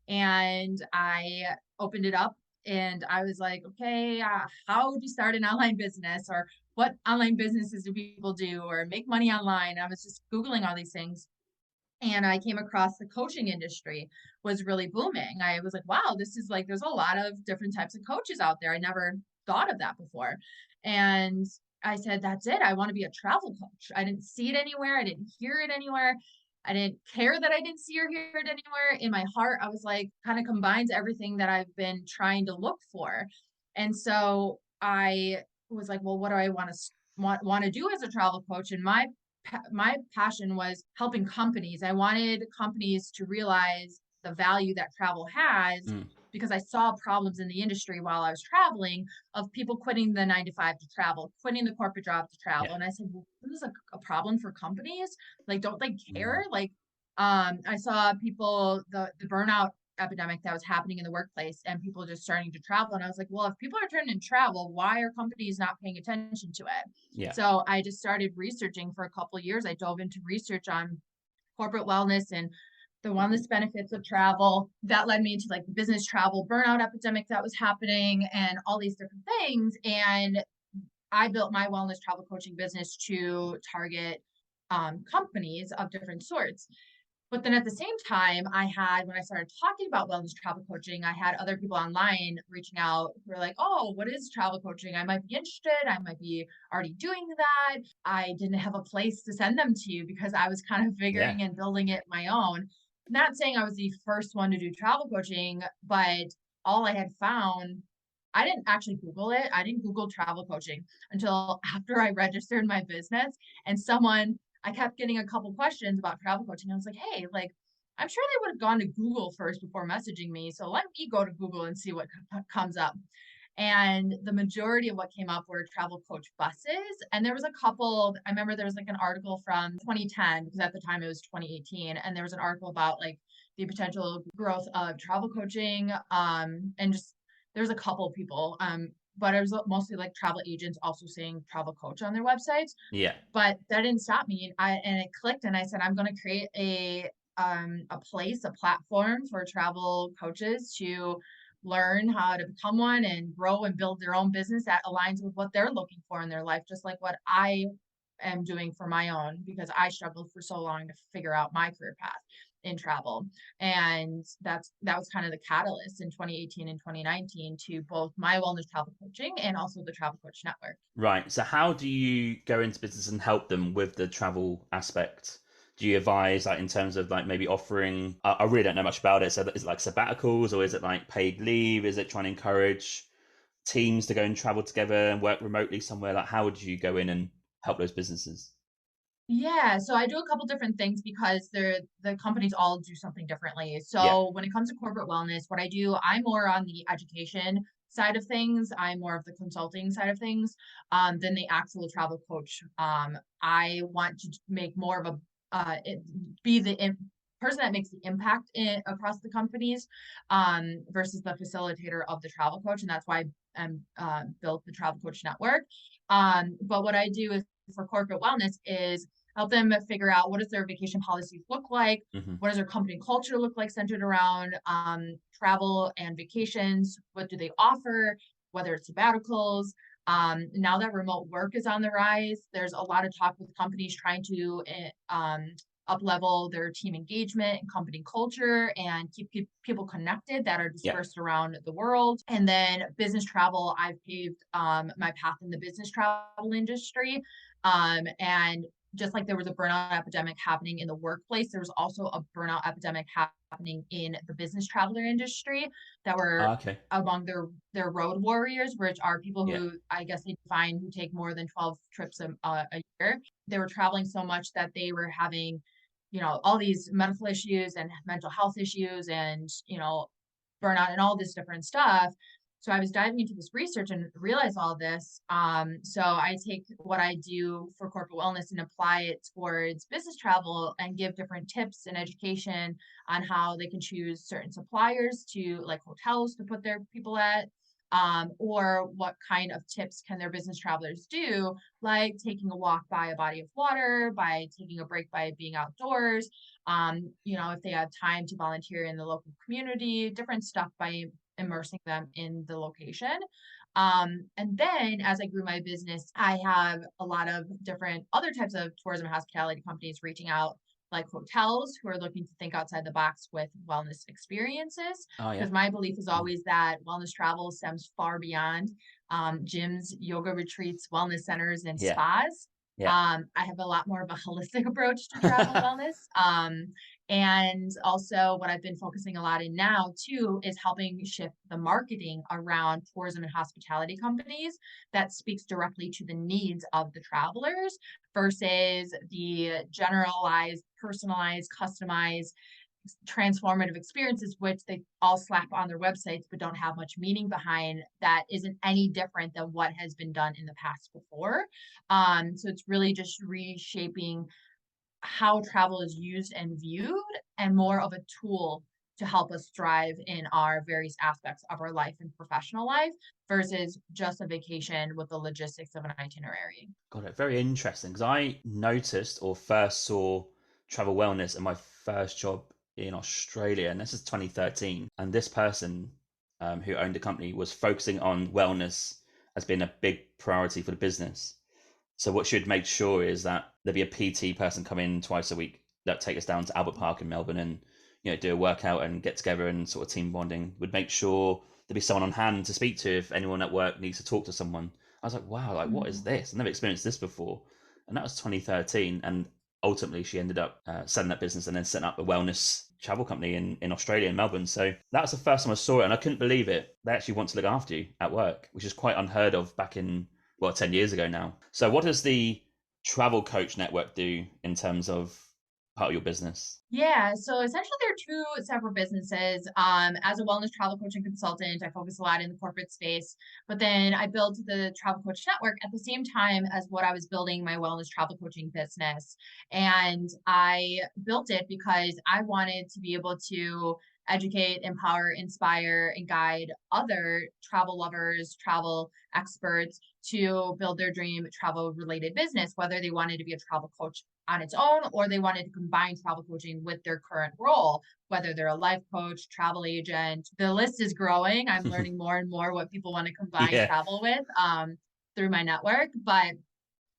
And I opened it up and I was like, okay, how do you start an online business, or what online businesses do people do or make money online? I was just Googling all these things. And I came across the coaching industry was really booming. I was like, wow, this is like, there's a lot of different types of coaches out there. I never thought of that before. And I said, that's it. I want to be a travel coach. I didn't see it anywhere. I didn't hear it anywhere. I didn't care that I didn't see or hear it anywhere. In my heart, I was like, kind of combines everything that I've been trying to look for. And so I was like, well, what do I want to do as a travel coach? And my passion was helping companies. I wanted companies to realize the value that travel has Mm. because I saw problems in the industry while I was traveling of people quitting the 9 to 5 to travel, quitting the corporate job to Yeah. travel. And I said, well, this is a problem for companies. Like, don't they care? Mm. Like, I saw people, the burnout epidemic that was happening in the workplace and people just starting to travel. And I was like, well, if people are turning to travel, why are companies not paying attention to it? Yeah. So I just started researching for a couple of years. I dove into research on corporate wellness and the wellness benefits of travel. That led me into like the business travel burnout epidemic that was happening and all these different things. And I built my wellness travel coaching business to target companies of different sorts. But then at the same time, when I started talking about wellness travel coaching, I had other people online reaching out who were like, oh, what is travel coaching? I might be interested. I might be already doing that. I didn't have a place to send them to because I was kind of Yeah. figuring and building it my own. Not saying I was the first one to do travel coaching, but all I had found, I didn't actually Google it. I didn't Google travel coaching until after I registered my business and I kept getting a couple questions about travel coaching. I was like, hey, like, I'm sure they would have gone to Google first before messaging me. So let me go to Google and see what comes up. And the majority of what came up were travel coach buses. And there was a couple, I remember there was like an article from 2010, because at the time it was 2018. And there was an article about like the potential growth of travel coaching. And just there was a couple of people. But it was mostly like travel agents also saying travel coach on their websites, Yeah. but that didn't stop me. And it clicked, and I said, I'm going to create a platform for travel coaches to learn how to become one and grow and build their own business that aligns with what they're looking for in their life, just like what I am doing for my own, because I struggled for so long to figure out my career path in travel. And that was kind of the catalyst in 2018 and 2019 to both my wellness travel coaching and also the Travel Coach Network. Right. So how do you go into business and help them with the travel aspect? Do you advise like in terms of like maybe offering I really don't know much about it. So is it like sabbaticals or is it like paid leave? Is it trying to encourage teams to go and travel together and work remotely somewhere? Like how would you go in and help those businesses? Yeah, so I do a couple different things because the companies all do something differently. Yeah. So when it comes to corporate wellness, what I do, I'm more on the education side of things. I'm more of the consulting side of things, than the actual travel coach. I want to make more of be the person that makes the impact across the companies, versus the facilitator of the travel coach, and that's why I built the Travel Coach Network. But what I do is for corporate wellness is help them figure out what does their vacation policies look like, Hmm. what does their company culture look like centered around travel and vacations, what do they offer, whether it's sabbaticals. Now that remote work is on the rise, there's a lot of talk with companies trying to up level their team engagement and company culture and keep people connected that are Yeah. dispersed around the world. And then business travel, I've paved my path in the business travel industry. And just like there was a burnout epidemic happening in the workplace, there was also a burnout epidemic happening in the business traveler industry that were Okay. among their road warriors, which are people Yeah. who I guess they define who take more than 12 trips a year. They were traveling so much that they were having, all these medical issues and mental health issues and, burnout and all this different stuff. So I was diving into this research and realized all this. So I take what I do for corporate wellness and apply it towards business travel and give different tips and education on how they can choose certain suppliers to like hotels to put their people at, or what kind of tips can their business travelers do, like taking a walk by a body of water, by taking a break by being outdoors, if they have time to volunteer in the local community, different stuff by immersing them in the location. And then as I grew my business, I have a lot of different other types of tourism and hospitality companies reaching out, like hotels who are looking to think outside the box with wellness experiences. Oh yeah. Because my belief is Mm. always that wellness travel stems far beyond gyms, yoga retreats, wellness centers, and Yeah. spas. Yeah. I have a lot more of a holistic approach to travel wellness. And also what I've been focusing a lot in now too is helping shift the marketing around tourism and hospitality companies that speaks directly to the needs of the travelers versus the generalized, personalized, customized, transformative experiences, which they all slap on their websites but don't have much meaning behind, that isn't any different than what has been done in the past before. So it's really just reshaping how travel is used and viewed, and more of a tool to help us thrive in our various aspects of our life and professional life versus just a vacation with the logistics of an itinerary. Got it. Very interesting, because I noticed or first saw travel wellness in my first job in Australia, and this is 2013. And this person who owned the company was focusing on wellness as being a big priority for the business. So what she'd make sure is that there'd be a PT person come in twice a week that take us down to Albert Park in Melbourne and do a workout and get together and sort of team bonding. Would make sure there'd be someone on hand to speak to if anyone at work needs to talk to someone. I was like, wow, like what is Mhm. this? I've never experienced this before. And that was 2013. And ultimately, she ended up selling that business and then setting up a wellness travel company in Australia, in Melbourne. So that was the first time I saw it, and I couldn't believe it. They actually want to look after you at work, which is quite unheard of back in, well, 10 years ago now. So what does the travel coach network do in terms of part of your business? Yeah, so essentially there are two separate businesses. As a wellness travel coach and consultant, I focus a lot in the corporate space, but then I built the Travel Coach Network at the same time as what I was building my wellness travel coaching business. And I built it because I wanted to be able to educate, empower, inspire, and guide other travel lovers, travel experts to build their dream travel related business, whether they wanted to be a travel coach on its own or they wanted to combine travel coaching with their current role, whether they're a life coach, travel agent. The list is growing. I'm learning more and more what people want to combine Yeah. travel with through my network. But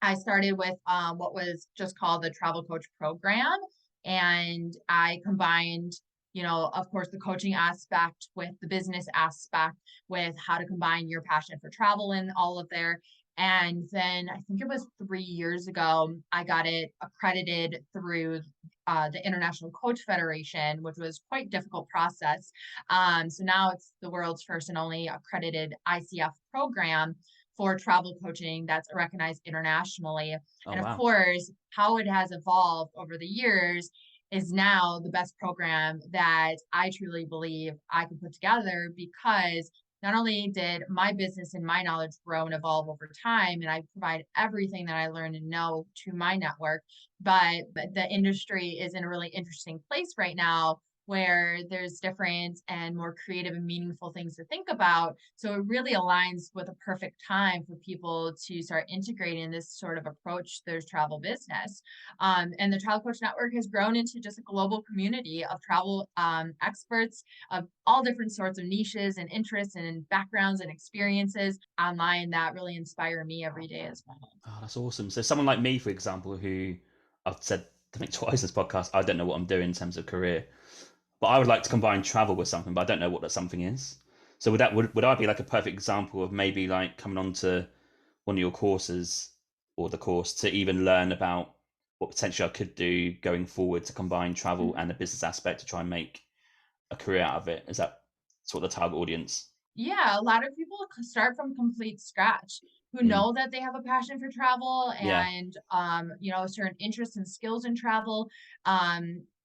I started with what was just called the Travel Coach Program. And I combined, of course, the coaching aspect with the business aspect, with how to combine your passion for travel and all of there. And then I think it was 3 years ago, I got it accredited through the International Coach Federation, which was quite difficult process. So now it's the world's first and only accredited ICF program for travel coaching that's recognized internationally. Oh, And of wow. course, how it has evolved over the years is now the best program that I truly believe I can put together, because not only did my business and my knowledge grow and evolve over time, and I provide everything that I learn and know to my network, but the industry is in a really interesting place right now where there's different and more creative and meaningful things to think about. So it really aligns with a perfect time for people to start integrating this sort of approach to their travel business. And the Travel Coach Network has grown into just a global community of travel experts of all different sorts of niches and interests and backgrounds and experiences online that really inspire me every day as well. Oh, that's awesome. So someone like me, for example, who I've said I think twice this podcast, I don't know what I'm doing in terms of career, but I would like to combine travel with something, but I don't know what that something is. So would I be like a perfect example of maybe like coming on to one of your courses or the course to even learn about what potentially I could do going forward to combine travel and the business aspect to try and make a career out of it? Is that sort of the target audience? Yeah, a lot of people start from complete scratch who Mm, know that they have a passion for travel yeah, and certain interests and skills in travel.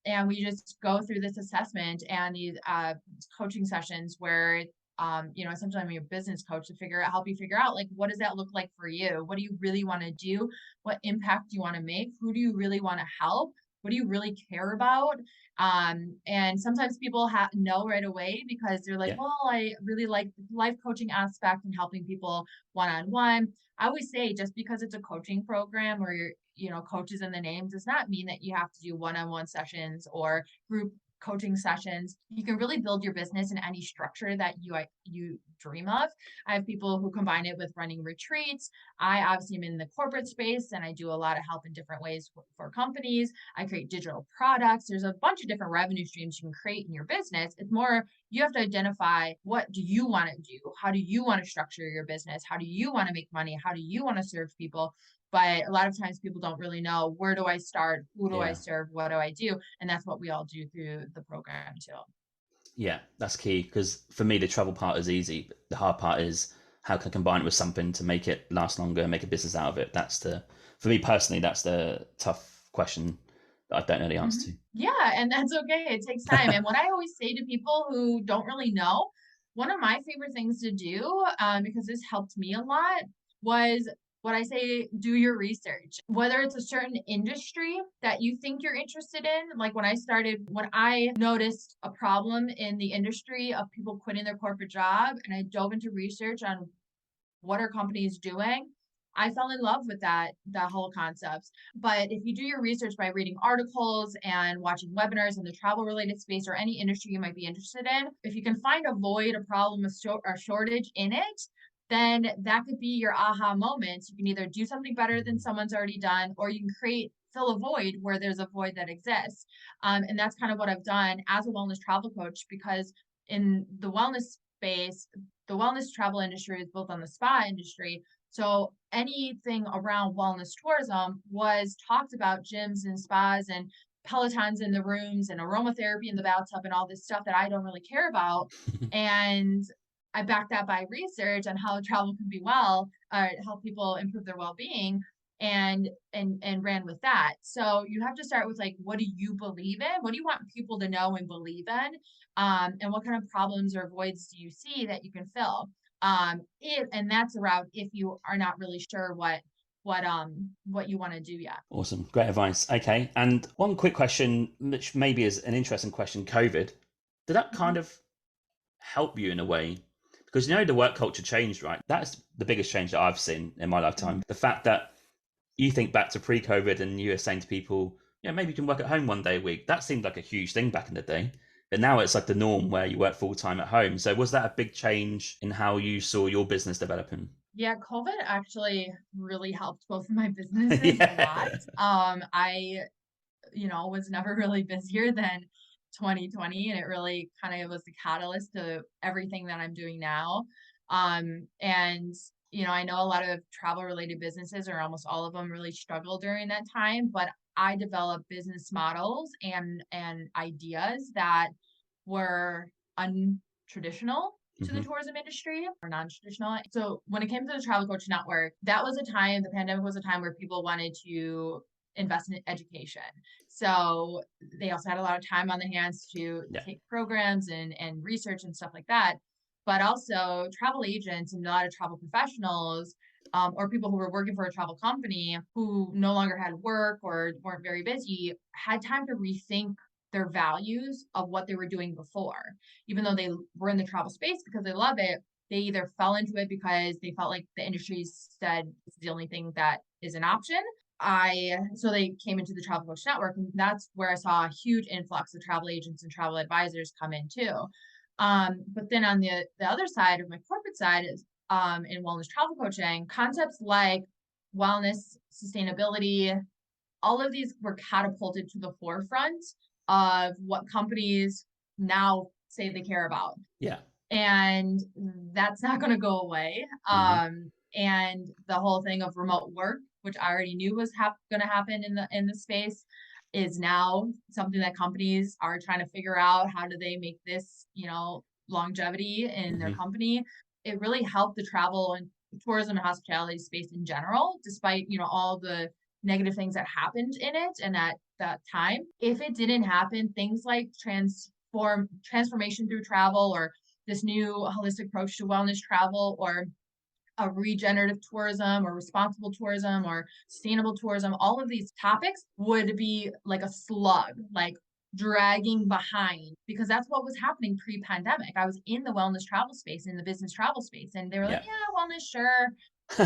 And we just go through this assessment and these coaching sessions where essentially I'm your business coach to help you figure out, like, what does that look like for you? What do you really want to do? What impact do you want to make? Who do you really want to help? What do you really care about? And sometimes people know right away because they're like, yeah, well, I really like the life coaching aspect and helping people one-on-one. I always say, just because it's a coaching program or coaches in the name does not mean that you have to do one-on-one sessions or group coaching sessions. You can really build your business in any structure that you dream of. I have people who combine it with running retreats. I obviously am in the corporate space and I do a lot of help in different ways for companies. I create digital products. There's a bunch of different revenue streams you can create in your business. It's more, you have to identify, what do you want to do? How do you want to structure your business? How do you want to make money? How do you want to serve people? But a lot of times people don't really know, where do I start? Who do I Yeah. serve? What do I do? And that's what we all do through the program too. Yeah, that's key, because for me, the travel part is easy. But the hard part is how can I combine it with something to make it last longer and make a business out of it. For me personally, that's the tough question that I don't know the answer Yeah, and that's okay. It takes time. to. And what I always say to people who don't really know, one of my favorite things to do, because this helped me a lot, was what I say, do your research. Whether it's a certain industry that you think you're interested in, like when I noticed a problem in the industry of people quitting their corporate job, and I dove into research on what are companies doing, I fell in love with that whole concept. But if you do your research by reading articles and watching webinars in the travel related space or any industry you might be interested in, if you can find a void, a problem, a shortage in it, then that could be your aha moment. You can either do something better than someone's already done, or you can fill a void where there's a void that exists. And that's kind of what I've done as a wellness travel coach, because in the wellness space, the wellness travel industry is built on the spa industry. So anything around wellness tourism was talked about, gyms and spas and Pelotons in the rooms and aromatherapy in the bathtub and all this stuff that I don't really care about. And I backed that by research on how travel can be help people improve their well-being, and ran with that. So you have to start with, like, what do you believe in? What do you want people to know and believe in? And what kind of problems or voids do you see that you can fill? And that's around if you are not really sure what you want to do yet. Awesome. Great advice. Okay. And one quick question, which maybe is an interesting question. COVID, did that kind of help you in a way? Because the work culture changed, right? That's the biggest change that I've seen in my lifetime. Mhm. The fact that you think back to pre-COVID and you were saying to people, maybe you can work at home one day a week. That seemed like a huge thing back in the day. But now it's like the norm where you work full time at home. So was that a big change in how you saw your business developing? Yeah, COVID actually really helped both of my businesses a lot. Yeah. I, was never really busier than 2020, and it really kind of was the catalyst to everything that I'm doing now. And I know a lot of travel related businesses, or almost all of them, really struggled during that time, but I developed business models and ideas that were untraditional to the Hmm. tourism industry, or non-traditional. So when it came to the Travel Coach Network, the pandemic was a time where people wanted to invest in education. So they also had a lot of time on their hands to Yeah. take programs and research and stuff like that. But also travel agents and a lot of travel professionals, or people who were working for a travel company who no longer had work or weren't very busy, had time to rethink their values of what they were doing before. Even though they were in the travel space because they love it, they either fell into it because they felt like the industry said it's the only thing that is an option. So they came into the Travel Coach Network, and that's where I saw a huge influx of travel agents and travel advisors come in too. But then on the other side of my corporate side is in wellness travel coaching, concepts like wellness, sustainability, all of these were catapulted to the forefront of what companies now say they care about. Yeah. And that's not going to go away. Hmm. And the whole thing of remote work, which I already knew was going to happen in the space, is now something that companies are trying to figure out. How do they make this, longevity in their Hmm. company? It really helped the travel and tourism and hospitality space in general, despite, all the negative things that happened in it and at that time. If it didn't happen, things like transformation through travel, or this new holistic approach to wellness travel, or a regenerative tourism, or responsible tourism, or sustainable tourism, all of these topics would be like a slug, like dragging behind, because that's what was happening pre-pandemic. I was in the wellness travel space, in the business travel space, and they were like, Yeah. yeah, wellness, sure,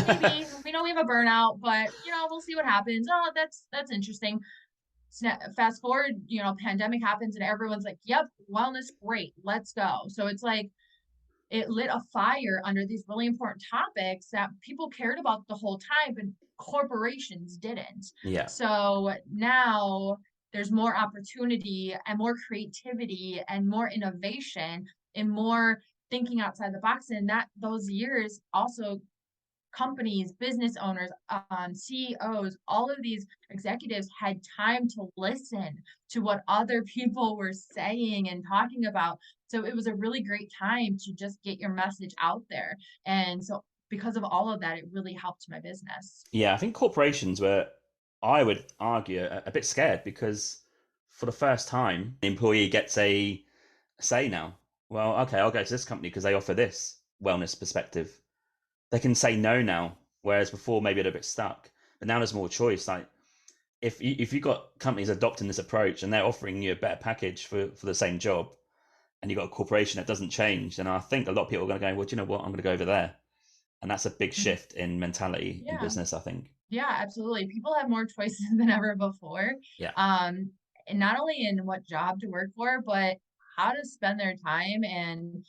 maybe. We know we have a burnout, but we'll see what happens. Oh, that's interesting. Fast forward, pandemic happens and everyone's like, yep, wellness, great, let's go. So it's like it lit a fire under these really important topics that people cared about the whole time, but corporations didn't. Yeah. So now there's more opportunity and more creativity and more innovation and more thinking outside the box. And that those years also companies, business owners, CEOs, all of these executives had time to listen to what other people were saying and talking about. So it was a really great time to just get your message out there. And so because of all of that, it really helped my business. Yeah, I think corporations were, I would argue, a bit scared because for the first time, the employee gets a say now. Well, okay, I'll go to this company because they offer this wellness perspective. They can say no now, whereas before maybe they're a bit stuck. But now there's more choice. Like if you've got companies adopting this approach and they're offering you a better package for the same job, and you've got a corporation that doesn't change, then I think a lot of people are going to go, well, do you know what? I'm going to go over there. And that's a big Mhm. shift in mentality in Yeah. business, I think. Yeah, absolutely. People have more choices than ever before. Yeah. Um, and not only in what job to work for, but how to spend their time and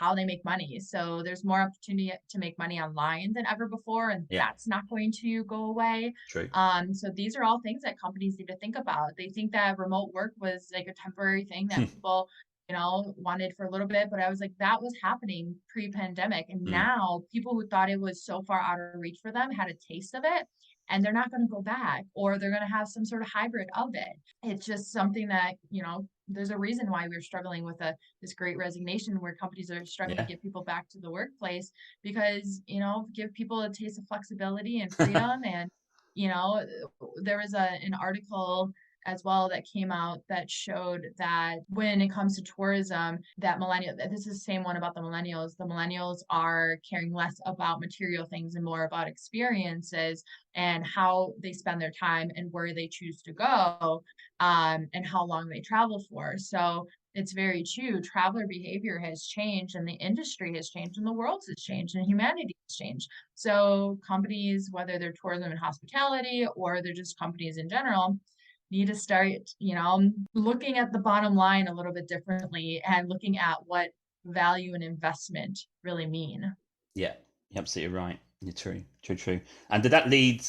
how they make money. So there's more opportunity to make money online than ever before, and Yeah. that's not going to go away. True. So these are all things that companies need to think about. They think that remote work was like a temporary thing that people wanted for a little bit, but I was like, that was happening pre-pandemic. And Mm. now people who thought it was so far out of reach for them had a taste of it and they're not going to go back, or they're going to have some sort of hybrid of it. It's just something that, there's a reason why we're struggling with this great resignation where companies are struggling to Yeah. get people back to the workplace because, give people a taste of flexibility and freedom. And, you know, there was an article as well that came out that showed that when it comes to tourism, that this is the same one about the millennials are caring less about material things and more about experiences and how they spend their time and where they choose to go, and how long they travel for. So it's very true. Traveler behavior has changed and the industry has changed and the world has changed and humanity has changed. So companies, whether they're tourism and hospitality or they're just companies in general, need to start, looking at the bottom line a little bit differently and looking at what value and investment really mean. Yeah. You're absolutely right. You're true. True, true. And did that lead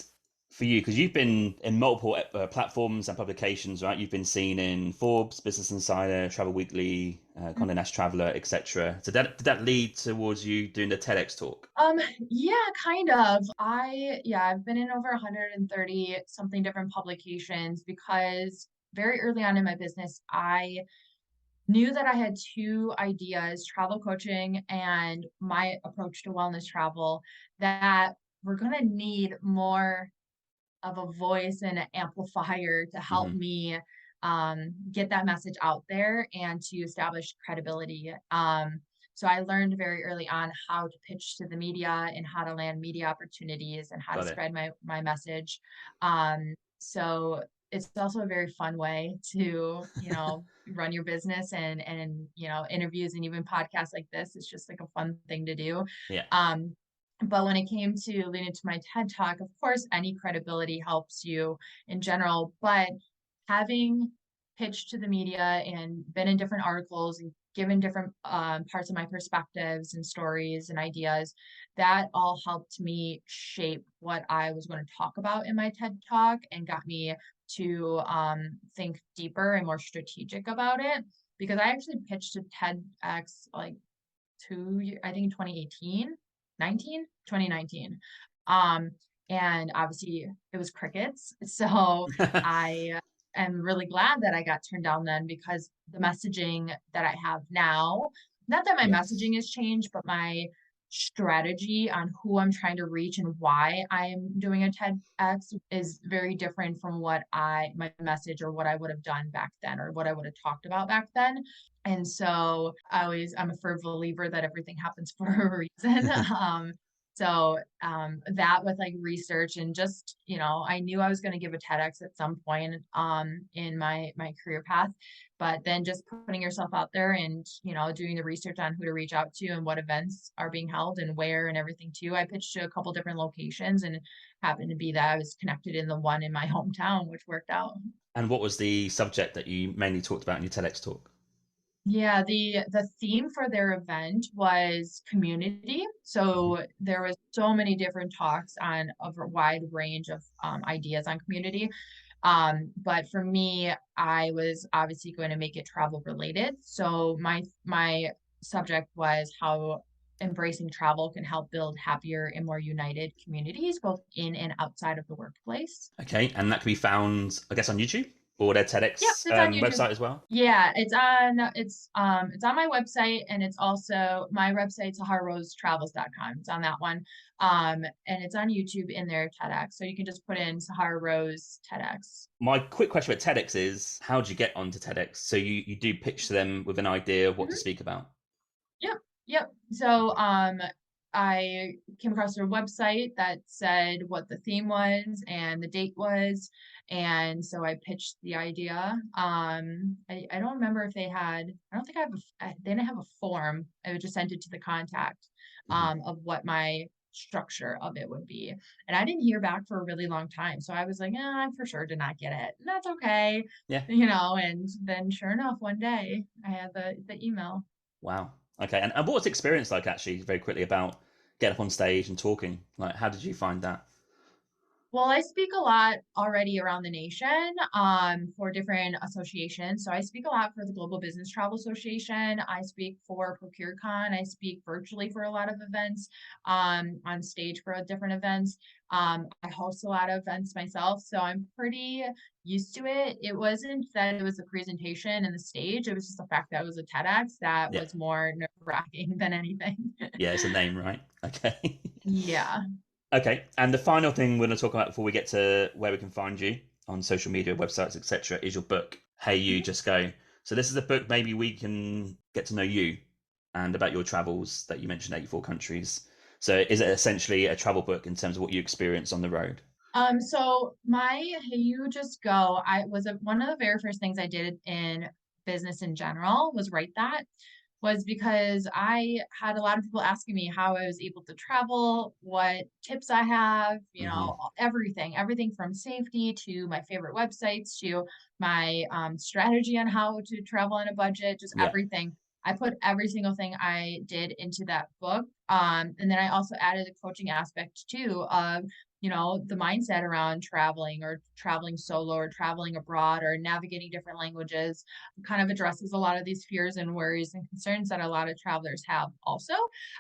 for you? Because you've been in multiple platforms and publications, right? You've been seen in Forbes, Business Insider, Travel Weekly, Condé Nast Traveler, etc. So did that lead towards you doing the TEDx talk? Um, yeah, kind of. I've been in over 130 something different publications because very early on in my business, I knew that I had two ideas, travel coaching and my approach to wellness travel, that we're going to need more of a voice and an amplifier to help Hmm. me get that message out there and to establish credibility. So I learned very early on how to pitch to the media and how to land media opportunities and how to Got it. spread my message. So it's also a very fun way to, run your business and interviews and even podcasts like this. It's just like a fun thing to do. Yeah. Um, but when it came to leading to my TED Talk, of course, any credibility helps you in general. But having pitched to the media and been in different articles and given different parts of my perspectives and stories and ideas, that all helped me shape what I was going to talk about in my TED Talk and got me to think deeper and more strategic about it. Because I actually pitched to TEDx like I think 2018, 2019. Um, and obviously it was crickets. So I am really glad that I got turned down then because the messaging that I have now, not that my Yes. messaging has changed, but my strategy on who I'm trying to reach and why I'm doing a TEDx is very different from my message or what I would have done back then or what I would have talked about back then. And so I'm a firm believer that everything happens for a reason. That with like research and just, I knew I was going to give a TEDx at some point in my career path, but then just putting yourself out there and, doing the research on who to reach out to and what events are being held and where and everything too. I pitched to a couple different locations and happened to be that I was connected in the one in my hometown, which worked out. And what was the subject that you mainly talked about in your TEDx talk? Yeah, the theme for their event was community. Hmm. So there was so many different talks on a wide range of ideas on community. But for me, I was obviously going to make it travel related. So my subject was how embracing travel can help build happier and more united communities, both in and outside of the workplace. Okay, and that can be found, I guess, on YouTube or their Yep, TEDx it's on YouTube. website as well. Yeah, it's on my website, and it's also my website, sahararose.travels.com. It's on that one. And it's on YouTube in their TEDx. So you can just put in Sahara Rose TEDx. My quick question about TEDx is, how did you get onto TEDx? So you do pitch to them with an idea of what to Mhm. speak about. Yep, yep. So I came across their website that said what the theme was and the date was. And so I pitched the idea. I don't remember if they had, I don't think they didn't have a form. I just sent it to the contact Hmm. of what my structure of it would be. And I didn't hear back for a really long time. So I was like, I for sure did not get it. And that's okay. Yeah. And then sure enough, one day I had the email. Wow. Okay. And what was the experience like, actually, very quickly, about getting up on stage and talking? Like, how did you find that? Well, I speak a lot already around the nation for different associations. So I speak a lot for the Global Business Travel Association. I speak for ProcureCon. I speak virtually for a lot of events, on stage for different events. I host a lot of events myself, so I'm pretty used to it. It wasn't that it was a presentation and the stage, it was just the fact that it was a TEDx that Yeah. was more nerve-wracking than anything. Yeah, it's a name, right? Okay. Yeah. Okay. And the final thing we're going to talk about before we get to where we can find you on social media, websites, etc., is your book, Hey You, Just Go. So this is a book, maybe we can get to know you and about your travels that you mentioned, 84 countries. So is it essentially a travel book in terms of what you experience on the road? So my Hey You Just Go, one of the very first things I did in business in general was write that, was because I had a lot of people asking me how I was able to travel, what tips I have, Hmm. everything from safety to my favorite websites to my strategy on how to travel on a budget, just Yeah. everything. I put every single thing I did into that book. And then I also added a coaching aspect too of the mindset around traveling or traveling solo or traveling abroad or navigating different languages kind of addresses a lot of these fears and worries and concerns that a lot of travelers have also.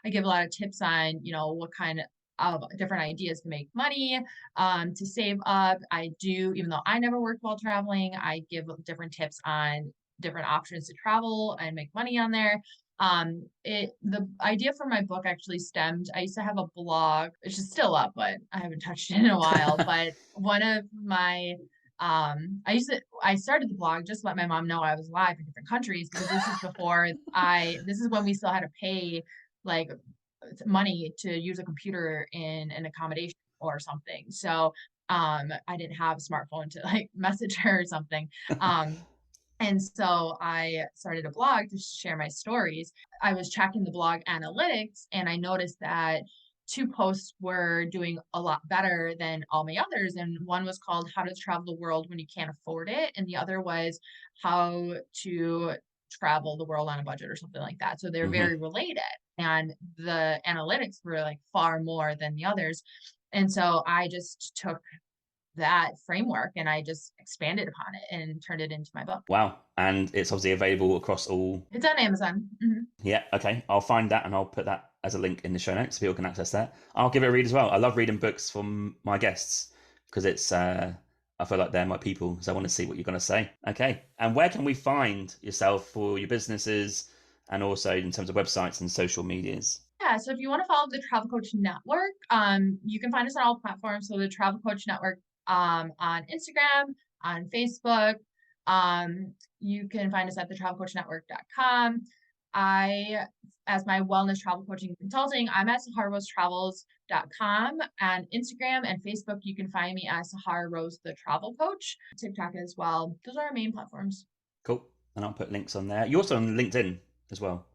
I give a lot of tips on, what kind of different ideas to make money, to save up. I do, even though I never worked while traveling, I give different tips on different options to travel and make money on there. The idea for my book actually stemmed. I used to have a blog, which is still up, but I haven't touched it in a while. But one of my I started the blog just to let my mom know I was live in different countries because this is when we still had to pay like money to use a computer in an accommodation or something. So I didn't have a smartphone to like message her or something. Um and so I started a blog to share my stories. I was tracking the blog analytics and I noticed that two posts were doing a lot better than all my others. And one was called How to Travel the World When You Can't Afford It. And the other was How to Travel the World on a Budget or something like that. So they're Hmm. very related. And the analytics were like far more than the others. And so I just took that framework and I just expanded upon it and turned it into my book. Wow. And it's obviously available across all. It's on Amazon. Yeah, okay. I'll find that and I'll put that as a link in the show notes so people can access that. I'll give it a read as well. I love reading books from my guests because I feel like they're my people, so I want to see what you're going to say. Okay. And where can we find yourself for your businesses and also in terms of websites and social medias? Yeah, so if you want to follow the Travel Coach Network, you can find us on all platforms. So the Travel Coach Network on Instagram, on Facebook. You can find us at thetravelcoachnetwork.com. I, as my wellness travel coaching consulting, I'm at sahararose.travels.com, and Instagram and Facebook, you can find me as Sahara Rose the Travel Coach, TikTok as well. Those are our main platforms. Cool. And I'll put links on there. You're also on LinkedIn as well.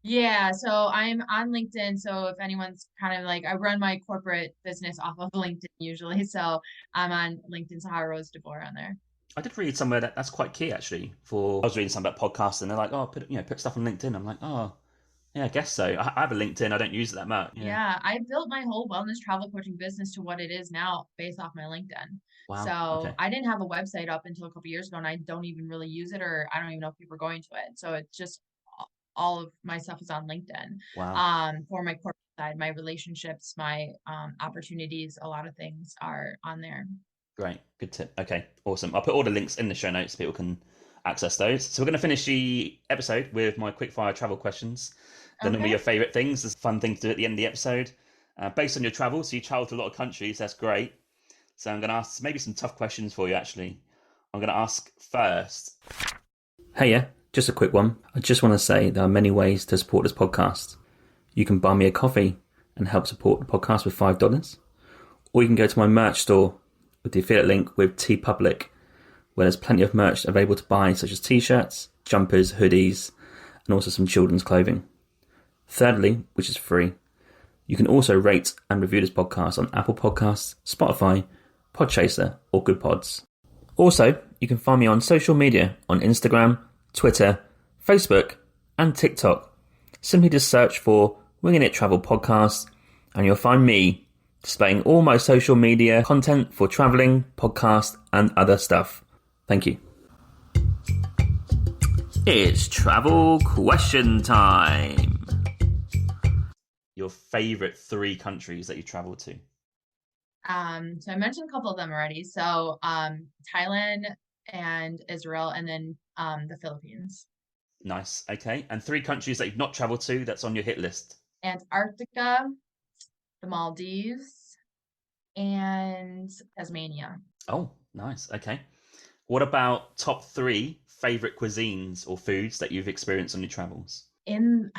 Yeah, so I'm on LinkedIn. So if anyone's kind of like, I run my corporate business off of LinkedIn usually. So I'm on LinkedIn, Sahara Rose De Vore on there. I did read somewhere that that's quite key actually. For I was reading something about podcasts and they're like, oh, put stuff on LinkedIn. I'm like, oh, yeah, I guess so. I have a LinkedIn. I don't use it that much. Yeah. Yeah, I built my whole wellness travel coaching business to what it is now based off my LinkedIn. Wow. So Okay. I didn't have a website up until a couple years ago, and I don't even really use it, or I don't even know if people are going to it. So it's just all of my stuff is on LinkedIn. Wow. For my corporate side, my relationships, my opportunities, a lot of things are on there. Great. Good tip. Okay. Awesome. I'll put all the links in the show notes so people can access those. So we're going to finish the episode with my quickfire travel questions. They're normally Okay. your favorite things. It's a fun thing to do at the end of the episode. Based on your travel, so you travel to a lot of countries. That's great. So I'm going to ask maybe some tough questions for you, actually. I'm going to ask first. Hey, yeah, just a quick one. I just want to say there are many ways to support this podcast. You can buy me a coffee and help support the podcast with $5. Or you can go to my merch store with the affiliate link with TeePublic, where there's plenty of merch available to buy, such as t-shirts, jumpers, hoodies, and also some children's clothing. Thirdly, which is free, you can also rate and review this podcast on Apple Podcasts, Spotify, Podchaser, or Good Pods. Also, you can find me on social media on Instagram, Twitter, Facebook, and TikTok. Simply just search for Winging It Travel Podcast, and you'll find me displaying all my social media content for traveling, podcast, and other stuff. Thank you. It's travel question time. Your favorite 3 countries that you traveled to? So I mentioned a couple of them already. So Thailand and Israel, and then the Philippines. Nice. Okay. And 3 countries that you've not traveled to that's on your hit list? Antarctica, the Maldives, and Tasmania. Oh, nice. Okay. What about top 3 favorite cuisines or foods that you've experienced on your travels? I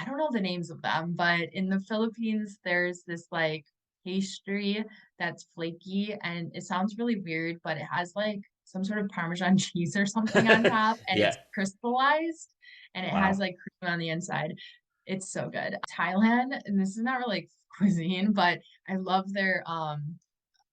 don't know the names of them, but in the Philippines, there's this like pastry that's flaky and it sounds really weird, but it has like some sort of Parmesan cheese or something on top and Yeah. it's crystallized and it has Wow. like cream on the inside. It's so good. Thailand, and this is not really like cuisine, but I love their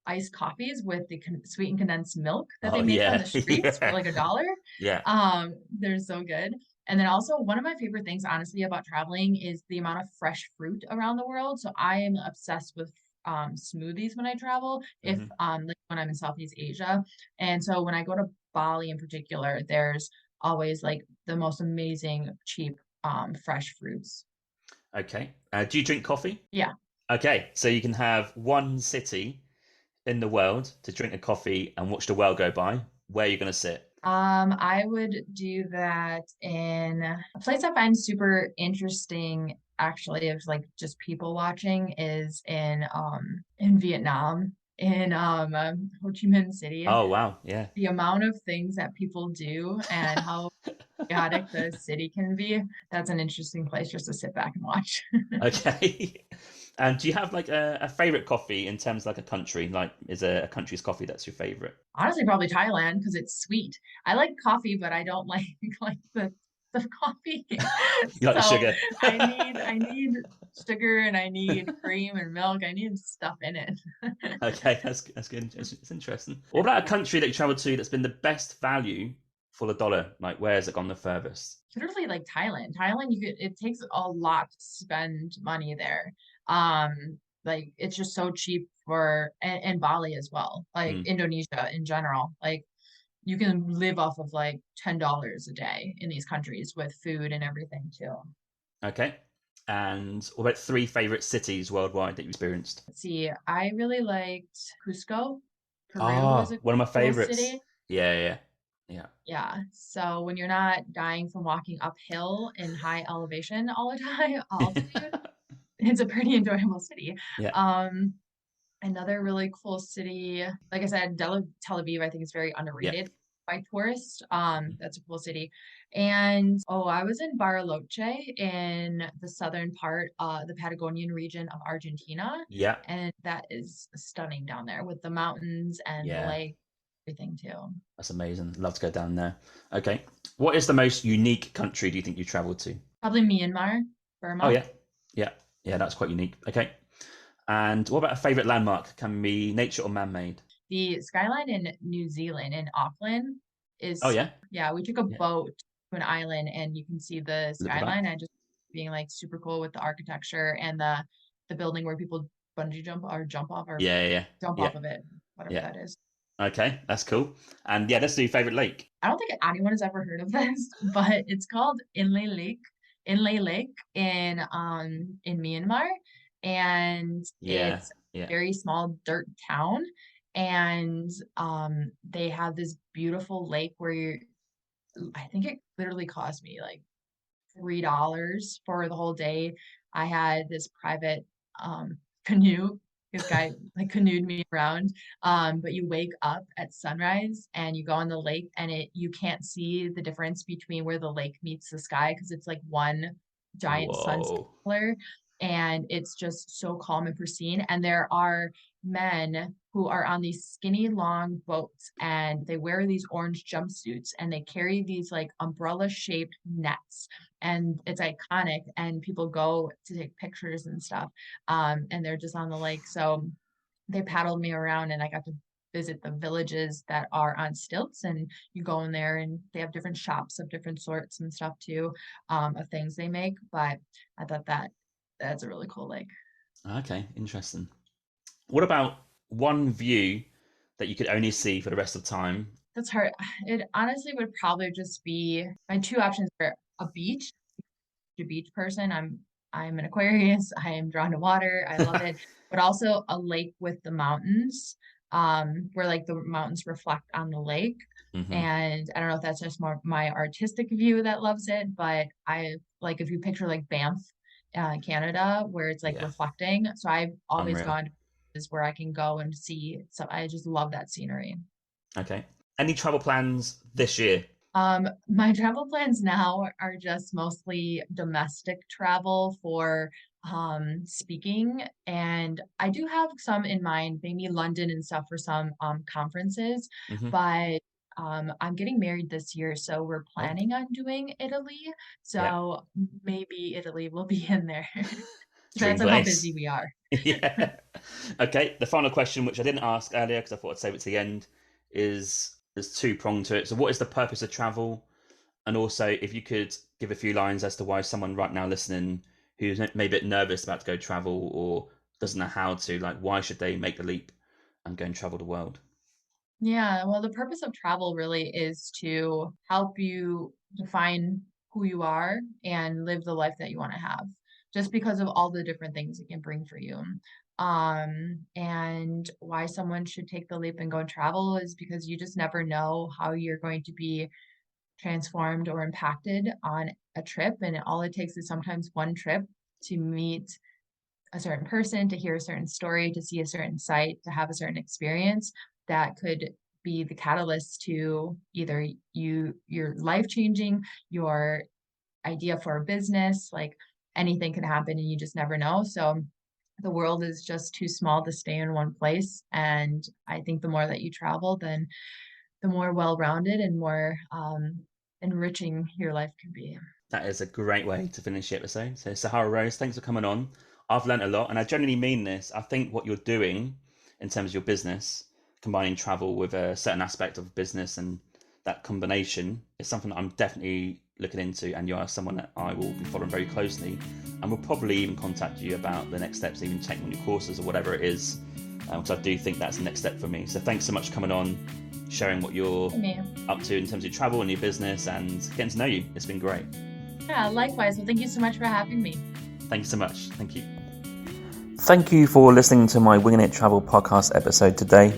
iced coffees with the sweet and condensed milk that they Oh, make on yeah. the streets for Yeah. like $1. Yeah. They're so good. And then also one of my favorite things, honestly, about traveling is the amount of fresh fruit around the world. So I am obsessed with smoothies when I travel, if Hmm. like when I'm in Southeast Asia. And so when I go to Bali in particular, there's always like the most amazing cheap fresh fruits. Okay. Do you drink coffee? Yeah. Okay. So you can have one city in the world to drink a coffee and watch the world go by. Where are you going to sit? I would do that in a place I find super interesting, actually, of like just people watching is in Vietnam, in Ho Chi Minh City. Oh, wow. Yeah. The amount of things that people do and how chaotic the city can be, that's an interesting place just to sit back and watch. Okay. And do you have like a favorite coffee in terms of like a country? Like, is there a country's coffee that's your favorite? Honestly, probably Thailand because it's sweet. I like coffee, but I don't like like the coffee. You like the So sugar? I need sugar and I need cream and milk. I need stuff in it. Okay, that's good. It's interesting. What about a country that you traveled to that's been the best value for the dollar? Like, where has it gone the furthest? Literally like Thailand. Thailand, it takes a lot to spend money there. Like it's just so cheap and Bali as well. Like Hmm. Indonesia in general. Like you can live off of like $10 a day in these countries with food and everything too. Okay. And what about 3 favorite cities worldwide that you experienced? Let's see, I really liked Cusco. Peru was Ah, a one of my cool favorites. city. Yeah, yeah, Yeah. So when you're not dying from walking uphill in high elevation all the time, altitude, yeah. it's a pretty enjoyable city. Yeah. Um, Another really cool city, like I said, Tel Aviv, I think is very Yeah. underrated by tourists. That's a cool city. And oh, I was in Bariloche in the southern part, the Patagonian region of Argentina, Yeah. and that is stunning down there with the mountains and the Yeah. lake, everything too. That's amazing. Love to go down there. Okay. What is the most unique country do you think you traveled to? Probably Myanmar, Oh, Burma. yeah. Yeah. Yeah, that's quite unique. Okay. And what about a favorite landmark? Can be nature or man-made? The skyline in New Zealand, in Auckland, Oh, is, yeah. yeah, we took a Yeah. boat to an island and you can see the Look at that. skyline and just being like super cool with the architecture and the building where people bungee jump or jump off or Yeah, yeah, jump yeah, off of it, whatever yeah. that is. Okay, that's cool. And yeah, let's do your favorite lake. I don't think anyone has ever heard of this, but it's called Inle Lake Inle Lake in Myanmar, and Yeah, it's yeah. a very small dirt town, and they have this beautiful lake where I think it literally cost me like $3 for the whole day. I had this private canoe. This guy like canoed me around. But you wake up at sunrise and you go on the lake, and you can't see the difference between where the lake meets the sky because it's like one giant sunset Whoa. color, and it's just so calm and pristine. And there are men who are on these skinny long boats, and they wear these orange jumpsuits, and they carry these like umbrella shaped nets, and it's iconic, and people go to take pictures and stuff, and they're just on the lake. So they paddled me around, and I got to visit the villages that are on stilts, and you go in there and they have different shops of different sorts and stuff too, of things they make. But I thought that's a really cool lake. Okay, interesting. What about one view that you could only see for the rest of time? That's hard. It honestly would probably just be my two options are a beach, a beach person. I'm an Aquarius. I am drawn to water. I love it. But also a lake with the mountains, where like the mountains reflect on the lake. Hmm. And I don't know if that's just more my artistic view that loves it, but I like if you picture like Banff, Canada, where it's like Yeah, reflecting. So I've always unreal. gone to places where I can go and see. So I just love that scenery. Okay. Any travel plans this year? My travel plans now are just mostly domestic travel for speaking, and I do have some in mind, maybe London and stuff for some conferences, Hmm. but I'm getting married this year, so we're Oh, planning on doing Italy. yeah. So maybe Italy will be in there. Dream Depends on how place. busy we are. Yeah. Okay. The final question, which I didn't ask earlier because I thought I'd save it to the end, is there's two pronged to it. So, what is the purpose of travel? And also, if you could give a few lines as to why someone right now listening who's maybe a bit nervous about to go travel or doesn't know how to, like, why should they make the leap and go and travel the world? Yeah, well, the purpose of travel really is to help you define who you are and live the life that you want to have, just because of all the different things it can bring for you. And why someone should take the leap and go and travel is because you just never know how you're going to be transformed or impacted on a trip. And all it takes is sometimes one trip to meet a certain person, to hear a certain story, to see a certain sight, to have a certain experience that could be the catalyst to either your life changing, your idea for a business, like anything can happen and you just never know. So the world is just too small to stay in one place. And I think the more that you travel, then the more well-rounded and more enriching your life can be. That is a great way to finish the episode. So, Sahara Rose, thanks for coming on. I've learnt a lot, and I genuinely mean this. I think what you're doing in terms of your business, combining travel with a certain aspect of business and that combination is something that I'm definitely looking into. And you are someone that I will be following very closely and will probably even contact you about the next steps, even taking on your courses or whatever it is. Because I do think that's the next step for me. So, thanks so much for coming on, sharing what you're Me. up to in terms of travel and your business and getting to know you. It's been great. Yeah, likewise. Well, thank you so much for having me. Thank you so much. Thank you. Thank you for listening to my Winging It Travel podcast episode today.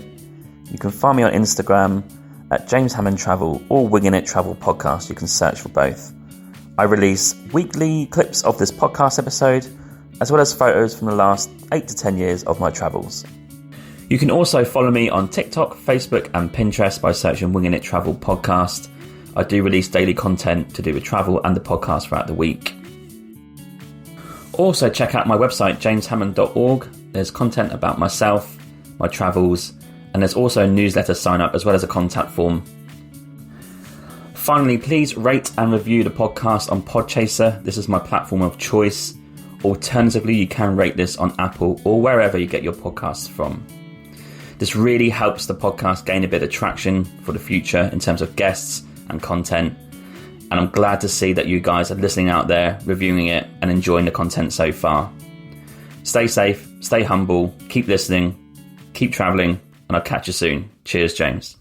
You can find me on Instagram at James Hammond Travel or Winging It Travel Podcast. You can search for both. I release weekly clips of this podcast episode, as well as photos from the last 8 to 10 years of my travels. You can also follow me on TikTok, Facebook and Pinterest by searching Winging It Travel Podcast. I do release daily content to do with travel and the podcast throughout the week. Also check out my website jameshammond.org. There's content about myself, my travels, and there's also a newsletter sign up as well as a contact form. Finally, please rate and review the podcast on Podchaser. This is my platform of choice. Alternatively, you can rate this on Apple or wherever you get your podcasts from. This really helps the podcast gain a bit of traction for the future in terms of guests and content. And I'm glad to see that you guys are listening out there, reviewing it and enjoying the content so far. Stay safe, stay humble, keep listening, keep traveling, and I'll catch you soon. Cheers, James.